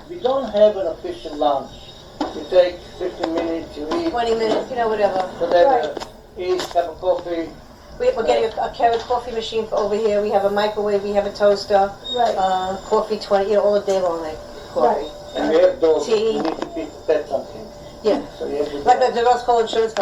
Speaker 14: We don't have an official lunch. You take 15 minutes, you eat.
Speaker 13: 20 minutes, you know, whatever.
Speaker 14: Whatever. Eat, cup of coffee.
Speaker 13: We're getting a Keurig coffee machine over here. We have a microwave. We have a toaster.
Speaker 12: Right.
Speaker 13: Coffee 20, you know, all the day long, like coffee.
Speaker 12: Right.
Speaker 14: And we have dogs.
Speaker 13: Tea.
Speaker 14: You need to feed pet something.
Speaker 13: Yeah.
Speaker 14: So you have to do
Speaker 13: Like
Speaker 14: that.
Speaker 13: the girls call insurance.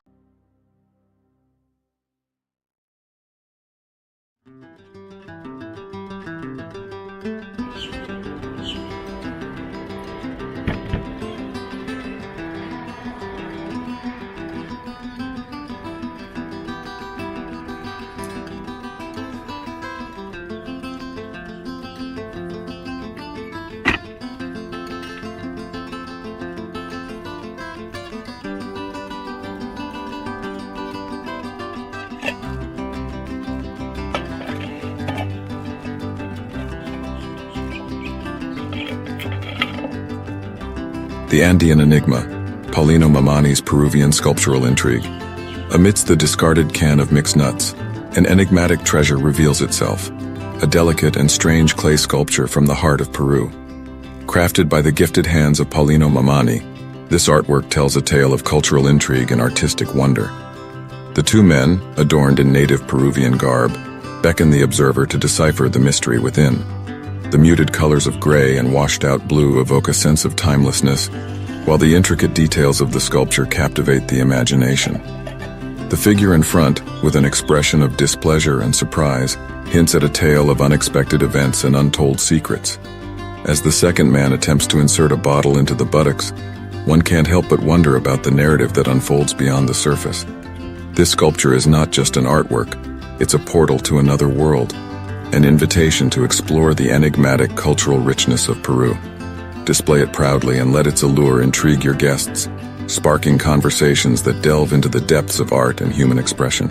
Speaker 5: The Andean Enigma, Paulino Mamani's Peruvian sculptural intrigue. Amidst the discarded can of mixed nuts, an enigmatic treasure reveals itself, a delicate and strange clay sculpture from the heart of Peru. Crafted by the gifted hands of Paulino Mamani, this artwork tells a tale of cultural intrigue and artistic wonder. The two men, adorned in native Peruvian garb, beckon the observer to decipher the mystery within. The muted colors of gray and washed-out blue evoke a sense of timelessness, while the intricate details of the sculpture captivate the imagination. The figure in front, with an expression of displeasure and surprise, hints at a tale of unexpected events and untold secrets. As the second man attempts to insert a bottle into the buttocks, one can't help but wonder about the narrative that unfolds beyond the surface. This sculpture is not just an artwork, it's a portal to another world, an invitation to explore the enigmatic cultural richness of Peru. Display it proudly and let its allure intrigue your guests, sparking conversations that delve into the depths of art and human expression.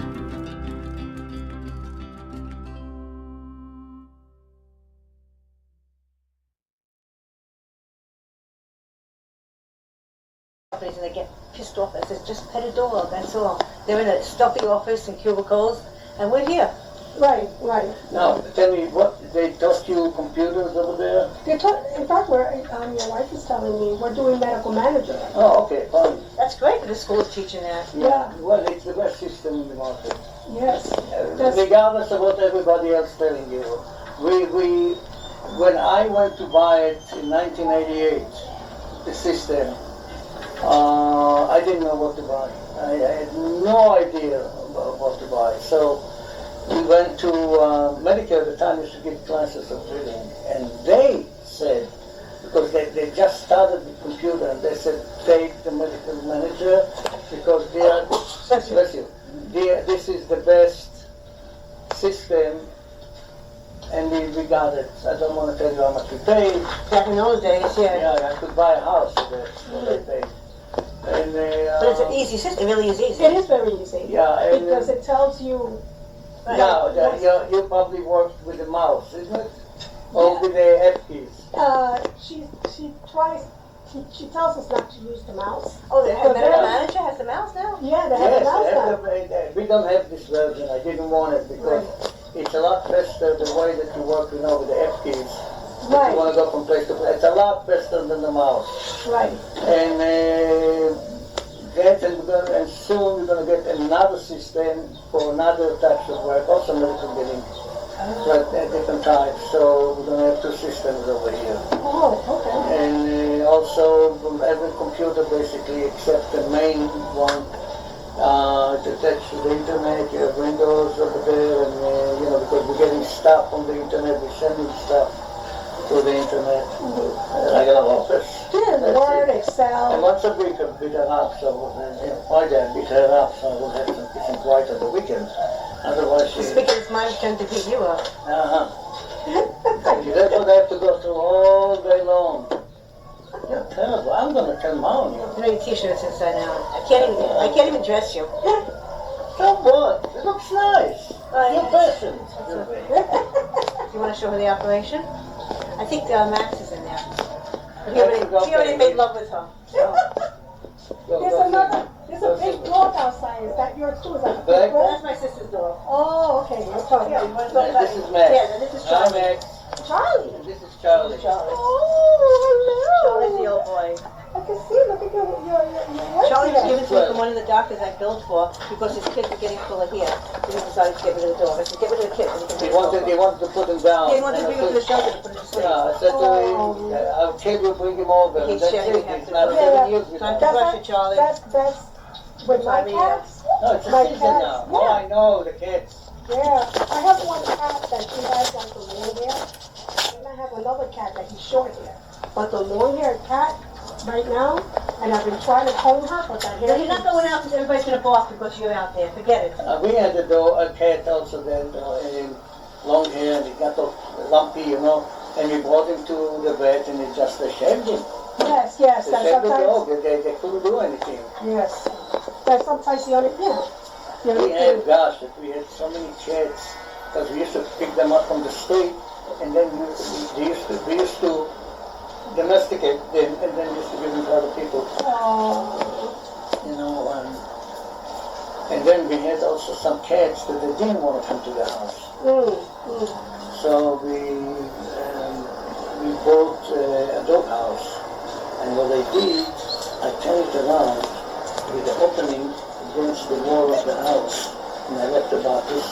Speaker 13: That's all. They're in a stuffy office in cubicles, and we're here.
Speaker 12: Right, right.
Speaker 14: Now, tell me, what, they taught you computers over there?
Speaker 12: In fact, your wife is telling me we're doing medical management.
Speaker 14: Oh, okay, fine.
Speaker 13: That's great that the school's teaching that.
Speaker 12: Yeah.
Speaker 14: Well, it's the best system in the market.
Speaker 12: Yes.
Speaker 14: Regardless of what everybody else telling you. When I went to buy it in 1988, the system, I didn't know what to buy. I had no idea about what to buy. So we went to Medicare at the time, used to give classes of drilling, and they said, because they just started the computer, and they said, take the medical manager, because they are, bless you, this is the best system, and we got it. I don't want to tell you how much we paid.
Speaker 13: Back in those days, yeah.
Speaker 14: Yeah, I could buy a house with it, what I paid. And,
Speaker 13: But it's an easy system, it really is easy.
Speaker 12: It is very easy.
Speaker 14: Yeah, and,
Speaker 12: because it tells you.
Speaker 14: Yeah, you probably worked with the mouse, isn't it? Or with the F keys?
Speaker 12: She tries. She tells us not to use the mouse.
Speaker 13: Oh, the medical manager has the mouse now?
Speaker 12: Yeah, they have the mouse now.
Speaker 14: We don't have this version. I didn't want it because it's a lot faster the way that you work, with the F keys.
Speaker 12: Right.
Speaker 14: You want to go from place to place. It's a lot faster than the mouse.
Speaker 12: Right.
Speaker 14: And and soon we're going to get another system for another types of work, also medical billing, but at different types. So we're going to have two systems over here.
Speaker 12: Oh, okay.
Speaker 14: And also every computer basically except the main one to attach to the internet. You have Windows over there, and because we're getting stuff on the internet, we're sending stuff through the internet. I got an office.
Speaker 12: Yeah, Word, Excel.
Speaker 14: And once a week I beat her up, so my dad beat her up, so I will have some peace and quiet on the weekend. Otherwise she...
Speaker 13: Speaking it's my turn to beat you up.
Speaker 14: That's what I have to go through all day long. You're terrible. I'm going to turn on you.
Speaker 13: You know your t-shirt's inside out. I can't even dress you.
Speaker 14: So what? It looks nice. You're patient.
Speaker 13: You want to show her the operation? I think Max is in there. He already made love with her.
Speaker 12: There's a big dog outside. Is that yours too? Is that a
Speaker 14: Black?
Speaker 12: big dog?
Speaker 13: That's my sister's dog.
Speaker 12: Oh, okay. Okay.
Speaker 13: Yeah, you want to talk about
Speaker 14: This is Max.
Speaker 13: Yeah, this is
Speaker 14: Hi,
Speaker 13: Charlie.
Speaker 14: Max.
Speaker 12: Charlie.
Speaker 14: And this is Charlie.
Speaker 13: Charlie.
Speaker 12: Oh,
Speaker 13: Charlie's the old boy.
Speaker 12: I can see. Look at your
Speaker 13: Charlie was
Speaker 12: here.
Speaker 13: given to me from one of the doctors I billed for because his kids were getting full of hair. So he decided to get rid of the dog. I said, get rid of the kids.
Speaker 14: He wanted to put him down.
Speaker 13: Yeah, he wanted to bring him to the shelter to put him to sleep.
Speaker 14: Yeah, I said to him, I'll kid you, bring him over.
Speaker 13: He's
Speaker 14: That's
Speaker 13: shedding
Speaker 14: it. He's
Speaker 13: after
Speaker 14: not
Speaker 13: the-
Speaker 14: 7 years with
Speaker 13: Time
Speaker 14: him.
Speaker 13: to brush it, Charlie.
Speaker 12: That's with my cats.
Speaker 14: No, it's a
Speaker 12: My
Speaker 14: season
Speaker 12: cats,
Speaker 14: now.
Speaker 12: yeah.
Speaker 14: Oh, I know, the kids.
Speaker 12: Yeah, I have one cat that she has like the long hair, and I have another cat that he's short hair. But the long haired cat right now, and I've been trying to comb her, but that hair.
Speaker 13: You're not going out because everybody's going to bark because you're out there. Forget it.
Speaker 14: We had a cat also then, long hair, and he got all lumpy, and we brought him to the vet, and they shaved him.
Speaker 12: Yes,
Speaker 14: They
Speaker 12: that's
Speaker 14: shaved the
Speaker 12: sometimes.
Speaker 14: dog. They couldn't do anything.
Speaker 12: Yes, that's sometimes the only thing.
Speaker 14: We had, gosh, we had so many cats, because we used to pick them up from the street, and then we used to domesticate them, and then used to give them to other people. And then we had also some cats that they didn't want to come to the house. So we bought a dog house, and what I did, I turned it around with the opening against the wall of the house, and I left about this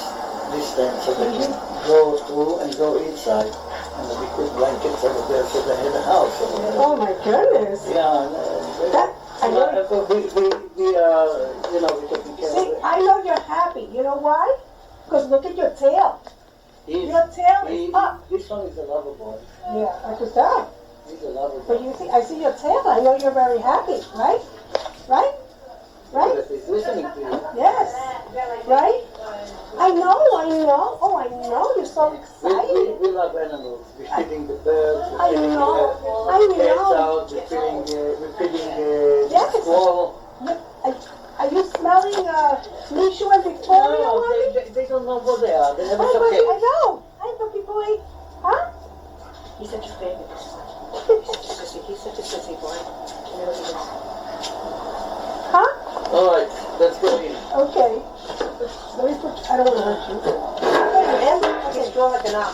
Speaker 14: distance so they can go through and go inside. And we put blankets over there so they had a house over there.
Speaker 12: Oh my goodness.
Speaker 14: Yeah, we taking care of
Speaker 12: See,
Speaker 14: it.
Speaker 12: I know you're happy. You know why? Because look at your tail. Your tail is up.
Speaker 14: This one is a lover boy.
Speaker 12: Yeah, I could tell.
Speaker 14: He's a lover boy.
Speaker 12: But you see, I see your tail. I know you're very happy, right? Right? Right?
Speaker 14: He's listening to you.
Speaker 12: Yes. Right? I know. Oh, I know. You're so excited.
Speaker 14: We love animals. We're feeding the birds.
Speaker 12: I know.
Speaker 14: Cats out. We're feeding the squirrel.
Speaker 12: Are you smelling Mishu and Victoria?
Speaker 14: No, they don't know what they are. They never
Speaker 12: Oh,
Speaker 14: okay.
Speaker 12: I know. Hi, puppy boy. Huh?
Speaker 13: He's such a baby. He's such a sissy boy. You know what he does.
Speaker 12: Huh?
Speaker 14: All right. Let's go in.
Speaker 12: Okay. Let me put, I don't want to hurt you.
Speaker 13: And he's strong like an ox.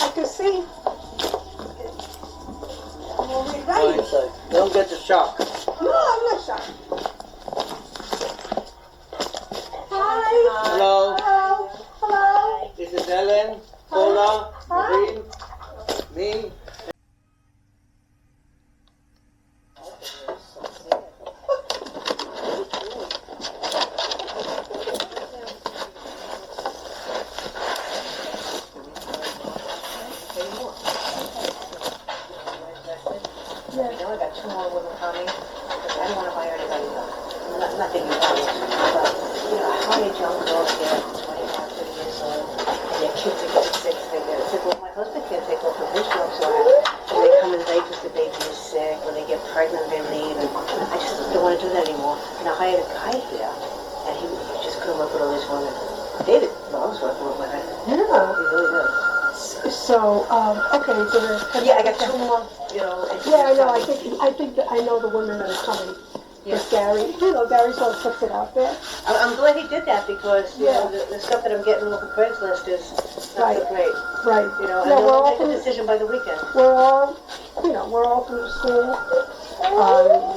Speaker 12: I can see.
Speaker 14: Right. Don't get the shock.
Speaker 12: No, I'm not shocked. Hi.
Speaker 14: Hello.
Speaker 12: Hello. Hello.
Speaker 14: This is Ellen, Paula, Maureen, me.
Speaker 13: I know I got 2 more women coming. I don't want to hire anybody else. Nothing about it. But, you know, how many young girls get 25, 30 years old, and their kids are getting sick. They get sick. Well, my husband can't take off from his job, so when they come in late because the baby is sick, when they get pregnant, they leave. And I just don't want to do that anymore. And I hired a guy here, and he just couldn't work with all these women. David loves working with women.
Speaker 12: Yeah.
Speaker 13: He really does.
Speaker 12: So, okay, so
Speaker 13: yeah, I got 2 more, you know.
Speaker 12: Yeah, I know. I think that I know the women that are coming. Yes, Gary. You know, Gary sort of puts it out there.
Speaker 13: I'm glad he did that because you know the stuff that I'm getting off of Craigslist is not so great.
Speaker 12: Right.
Speaker 13: You know,
Speaker 12: Yeah,
Speaker 13: and
Speaker 12: we're
Speaker 13: we'll
Speaker 12: all
Speaker 13: make a decision by the weekend.
Speaker 12: We're all, you know, we're all through school. And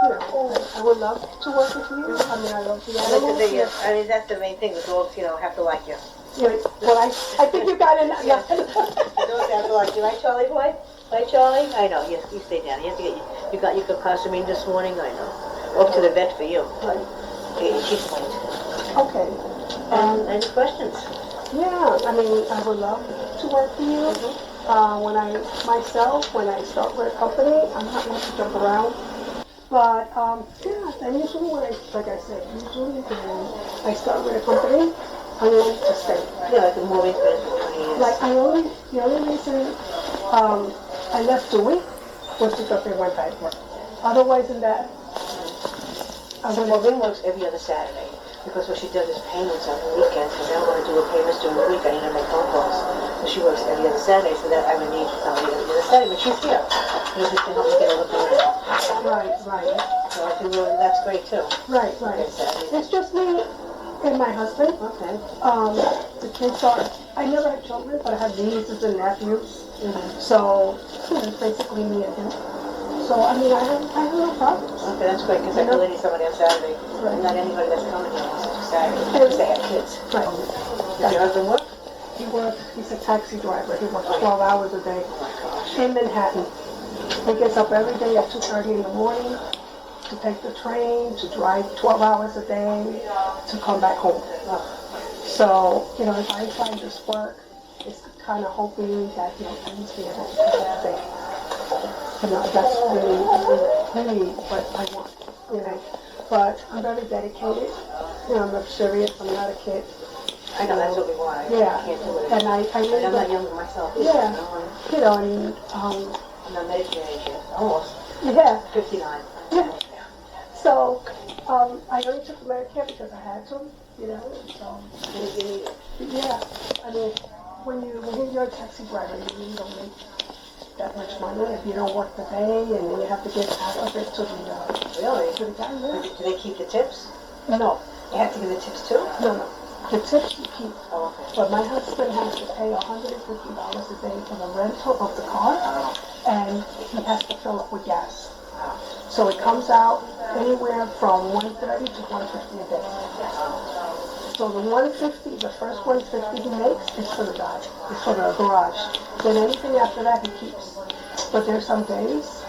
Speaker 12: you know, I would love to work with you. I mean, I love the animals.
Speaker 13: I mean, that's the main thing. The dogs, you know, have to like you.
Speaker 12: Yeah, well, I think you got it.
Speaker 13: Yeah. The dogs have to like you, right, Charlie boy? Right, Charlie? I know. Yes, you stay down. You have to get you got your glucosamine this morning. I know. Off to the vet for you.
Speaker 12: Right.
Speaker 13: She's fine.
Speaker 12: Okay.
Speaker 13: Any questions?
Speaker 12: Yeah, I mean, I would love to work for you. When I start with a company, I'm not going to jump around. But, yeah, and usually when like I said, usually when I start with a company, I'm going to stay.
Speaker 13: Yeah, like a movie for 20 years.
Speaker 12: Like, the only reason I left Dewey was because they went bankrupt. Otherwise than that,
Speaker 13: So Maureen works every other Saturday because what she does is payments on the weekends because I don't want to do a payments during the week. I need to make phone calls. So she works every other Saturday so that I would need somebody every other Saturday. But she's here. You know, just to help me get all the money.
Speaker 12: Right.
Speaker 13: So I think that's great too.
Speaker 12: Right. It's just me and my husband.
Speaker 13: Okay.
Speaker 12: The kids are, I never had children, but I have nieces and nephews. So, you know, it's basically me and him. So, I mean, I have no problems.
Speaker 13: Okay, that's great, because I really need somebody on Saturday.
Speaker 12: Right.
Speaker 13: Not anybody that's coming here wants to do Saturday, because they have kids.
Speaker 12: Right.
Speaker 13: Does your husband work?
Speaker 12: He works, he's a taxi driver. He works 12 hours a day in Manhattan. He gets up every day at 2:30 in the morning to take the train, to drive 12 hours a day, to come back home. So, you know, if I find this work, it's kind of hoping that, you know, I used to be able to come back there. You know, that's really what I want, you know. But I'm very dedicated. You know, I'm serious. I'm not a kid.
Speaker 13: I know, that's what we want.
Speaker 12: Yeah.
Speaker 13: I can't do it.
Speaker 12: And I really
Speaker 13: I'm not younger myself.
Speaker 12: Yeah. You know, and
Speaker 13: I'm not Medicare age yet. Almost.
Speaker 12: Yeah.
Speaker 13: 59.
Speaker 12: Yeah. So, I only took Medicare because I had to, you know. So, yeah. I mean, when you're a taxi driver, you really don't make that much money if you don't work the day, and then you have to give half of it to the
Speaker 13: Really?
Speaker 12: to the guy. Yeah.
Speaker 13: Do they keep the tips?
Speaker 12: No.
Speaker 13: You have to give the tips too?
Speaker 12: No. The tips you keep.
Speaker 13: Oh, okay.
Speaker 12: But my husband has to pay $150 a day for the rental of the car, and he has to fill up with gas. So it comes out anywhere from $130 to $150 a day. So the $150, the first $150 he makes is for the guy, is for the garage. Then anything after that he keeps. But there's some days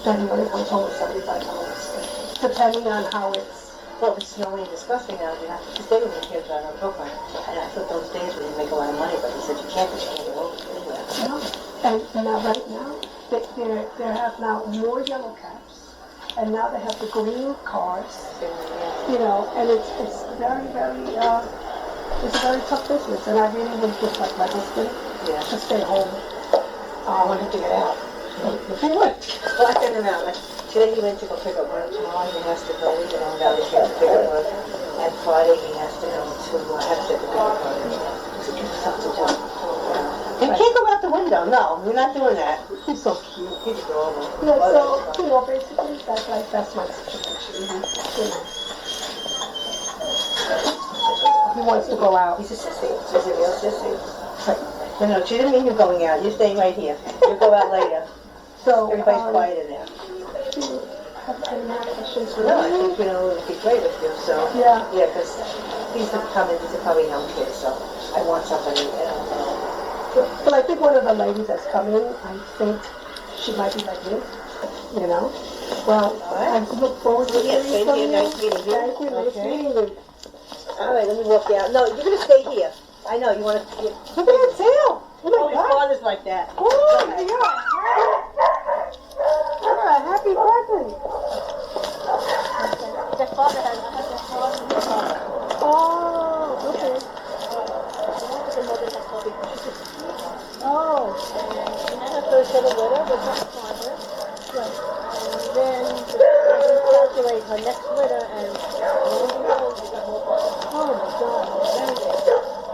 Speaker 12: that he only comes home with $75, depending on how it's.
Speaker 13: Well, if it's snowing and disgusting out, you have to stay with your kids on October. And I thought those days where you make a lot of money, but he said you can't because you can't go anywhere.
Speaker 12: No. And now, right now, they have now more yellow caps, and now they have the green cars. You know, and it's very, it's a very tough business. And I really would just like my husband to stay home. I wanted to get out. He would.
Speaker 13: Well, I sent him out. Like, today he went to go pick up work. Tomorrow he has to go, you know, down the street to pick up work. And Friday he has to go to Hempstead to pick up work. So just something to do. can't go out the window. No, we're not doing that.
Speaker 12: He's so cute.
Speaker 13: He's adorable.
Speaker 12: Yeah, so, basically, that's my situation. He wants to go out.
Speaker 13: He's a sissy. He's a real sissy. No, she didn't mean you going out. You're staying right here. You'll go out later.
Speaker 12: So,
Speaker 13: everybody's quiet in there.
Speaker 12: Have any more questions for
Speaker 13: No, I
Speaker 12: me?
Speaker 13: think, it'd be great with you, so.
Speaker 12: Yeah.
Speaker 13: Yeah, because these are coming, these are probably young kids, so I want somebody,
Speaker 12: But I think one of the ladies that's coming, I think she might be like me, Well, I look forward to hearing
Speaker 13: same
Speaker 12: from
Speaker 13: here,
Speaker 12: you.
Speaker 13: nice meeting you.
Speaker 12: Thank you, nice meeting you.
Speaker 13: All right, let me walk you out. No, you're gonna stay here. I know, you wanna.
Speaker 12: Look at that tail. Oh my
Speaker 13: Your
Speaker 12: God.
Speaker 13: father's like that.
Speaker 12: Oh, yeah. Happy birthday.
Speaker 10: The father has the father.
Speaker 12: Oh, okay.
Speaker 10: The mother has father.
Speaker 12: Oh.
Speaker 10: And I have first little litter with her father. Right. And then we calculate her next litter and lo and behold, we got more.
Speaker 12: Oh my God.
Speaker 10: Very good.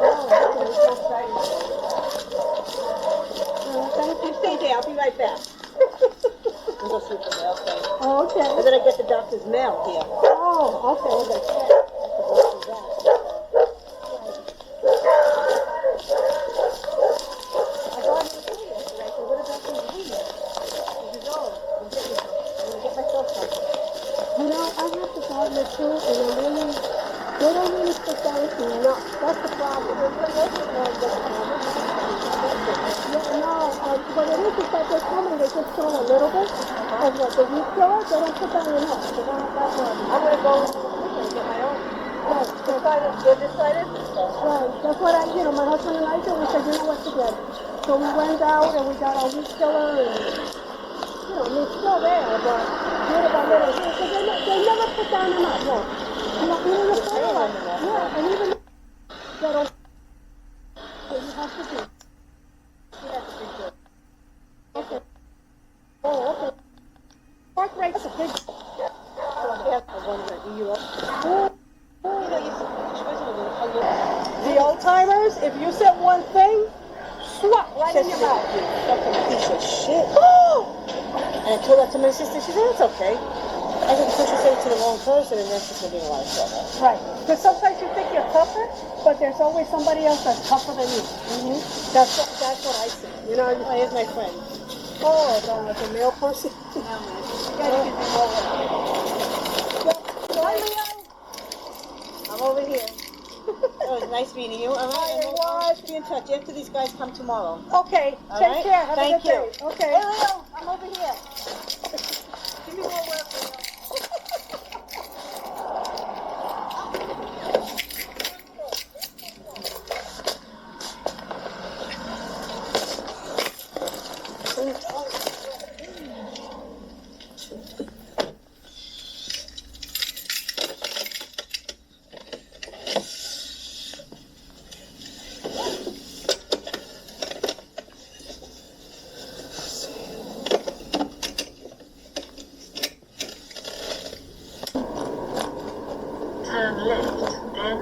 Speaker 10: Oh, okay. So exciting.
Speaker 12: Thank you.
Speaker 13: Stay there, I'll be right back. We'll go see the mail thing.
Speaker 12: Oh, okay.
Speaker 13: And then I get the doctor's mail here.
Speaker 12: Oh, okay. I have to garden too, and they don't really put that into enough. That's the problem. Yeah, no, what it is that they're coming, they just throw a little bit of what the weed killer, they don't put that enough. They don't have that one.
Speaker 13: I'm gonna go and get my own.
Speaker 12: Right,
Speaker 13: You're decided?
Speaker 12: right. That's what my husband and I did. We said, you know what to get. So we went out and we got our weed killer and, it's still there, but little by little. So they never put down enough, no. Even the fertilizer. Yeah, and even they don't. So you have to do. You have to do good. Okay. Oh, okay. Park right. That's a big. The old timers, if you said one thing, swap right in your mouth.
Speaker 13: Fucking piece of shit. Oh! And I told that to my sister. She said, it's okay. I said, because you say it to the wrong person, and then she's going to be in a lot of trouble.
Speaker 12: Right. Because sometimes you think you're tougher, but there's always somebody else that's tougher than you. Mm-hmm. That's what I see.
Speaker 13: Oh, here's my friend.
Speaker 12: Oh, the male person.
Speaker 13: You gotta give me more work.
Speaker 12: Hi, Leo.
Speaker 13: I'm over here. It was nice meeting you. All right, and we'll be in touch after these guys come tomorrow.
Speaker 12: Okay.
Speaker 13: All
Speaker 12: Take
Speaker 13: right?
Speaker 12: care. Have
Speaker 13: Thank
Speaker 12: a good day. Okay.
Speaker 13: Hey, Leo, I'm over here. Give me more work, Leo.
Speaker 15: Turn left, then.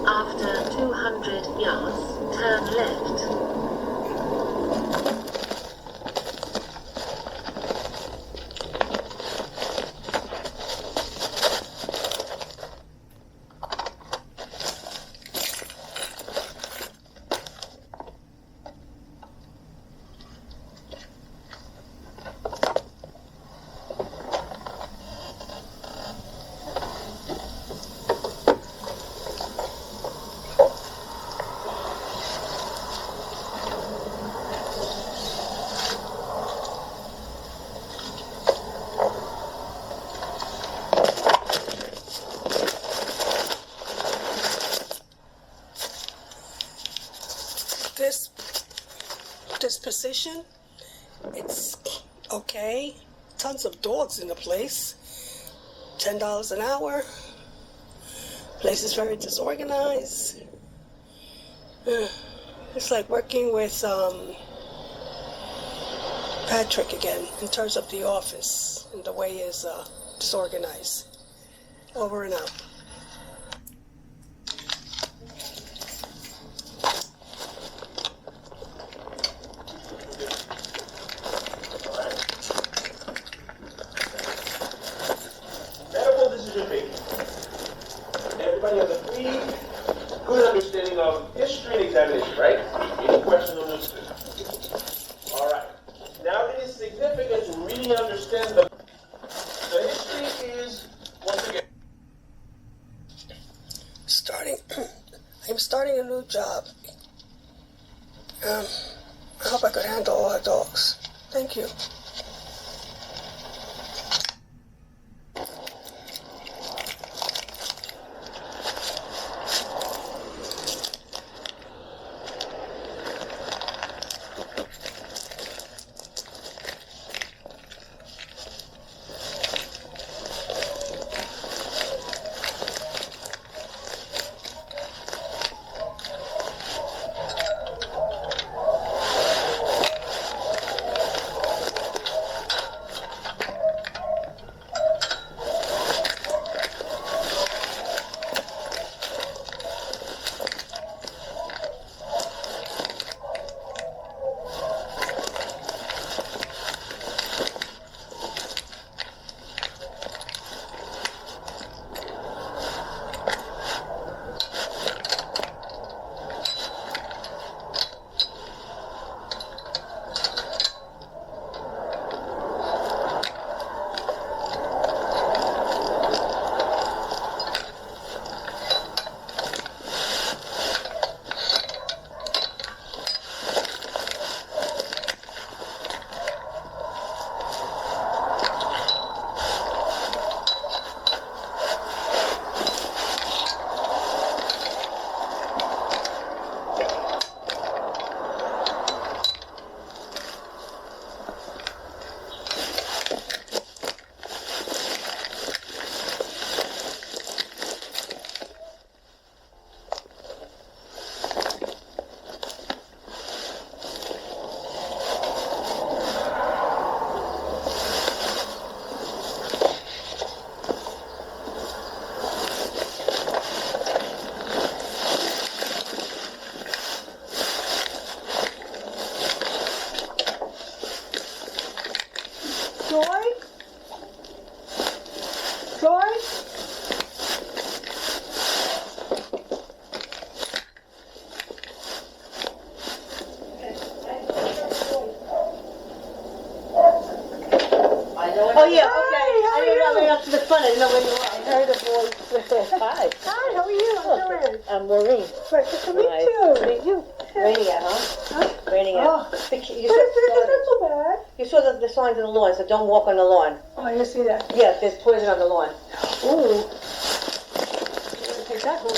Speaker 15: After 200 yards, turn left.
Speaker 2: This position, it's okay. Tons of dogs in the place. $10 an hour. Place is very disorganized. It's like working with Patrick again in terms of the office and the way it's disorganized. Over and out.
Speaker 6: significant to really understand the history is, once again,
Speaker 2: I'm starting a new job. I hope I could handle all the dogs. Thank you.
Speaker 13: Oh yeah, okay. I didn't know they up to the front. I didn't know where you were. I heard a voice. Hi.
Speaker 10: Hi, how are you? I'm doing.
Speaker 13: I'm Maureen.
Speaker 10: Pleasure to meet you.
Speaker 13: Meet you. Raining out, huh? Raining out.
Speaker 10: Oh. It's not so bad.
Speaker 13: You saw the signs on the lawn, so don't walk on the lawn.
Speaker 10: Oh, you see that?
Speaker 13: Yeah, there's poison on the lawn.
Speaker 10: Ooh. Take that home.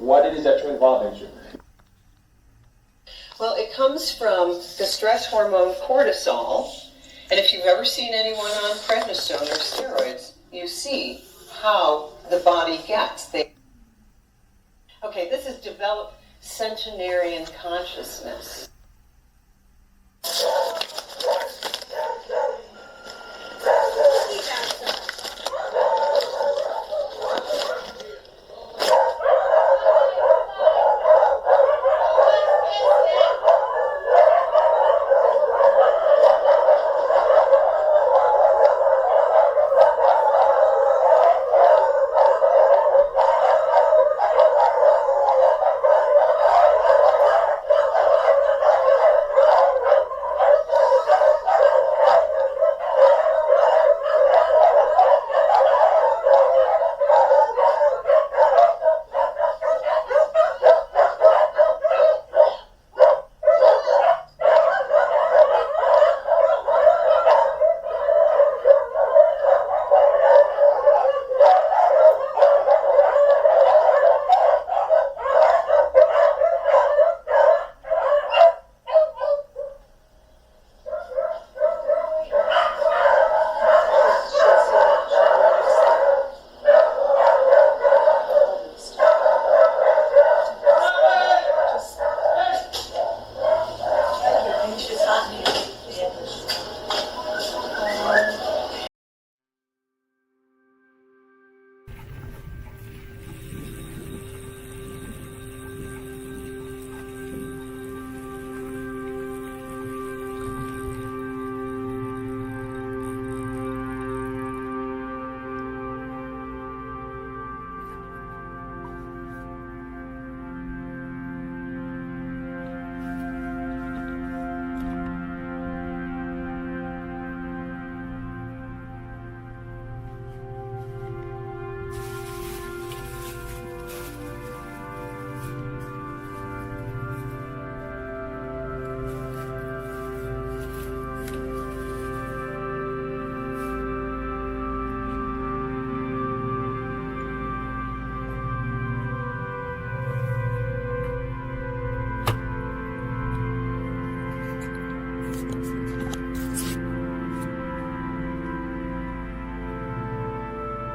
Speaker 6: what it is that you're involved in.
Speaker 16: Well, it comes from the stress hormone cortisol, and if you've ever seen anyone on prednisone or steroids, you see how the body gets. Okay, this is developed centenarian consciousness.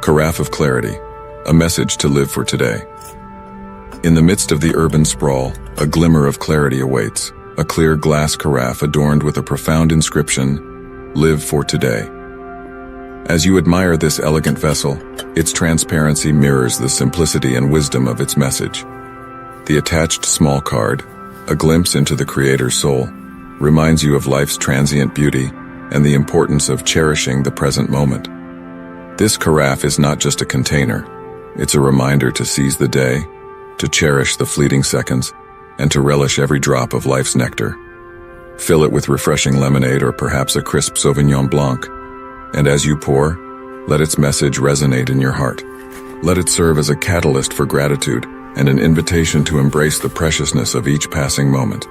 Speaker 5: Carafe of clarity, a message to live for today. In the midst of the urban sprawl, a glimmer of clarity awaits, a clear glass carafe adorned with a profound inscription, "Live for today." As you admire this elegant vessel, its transparency mirrors the simplicity and wisdom of its message. The attached small card, a glimpse into the creator's soul, reminds you of life's transient beauty and the importance of cherishing the present moment. This carafe is not just a container, it's a reminder to seize the day, to cherish the fleeting seconds, and to relish every drop of life's nectar. Fill it with refreshing lemonade or perhaps a crisp Sauvignon Blanc, and as you pour, let its message resonate in your heart. Let it serve as a catalyst for gratitude and an invitation to embrace the preciousness of each passing moment.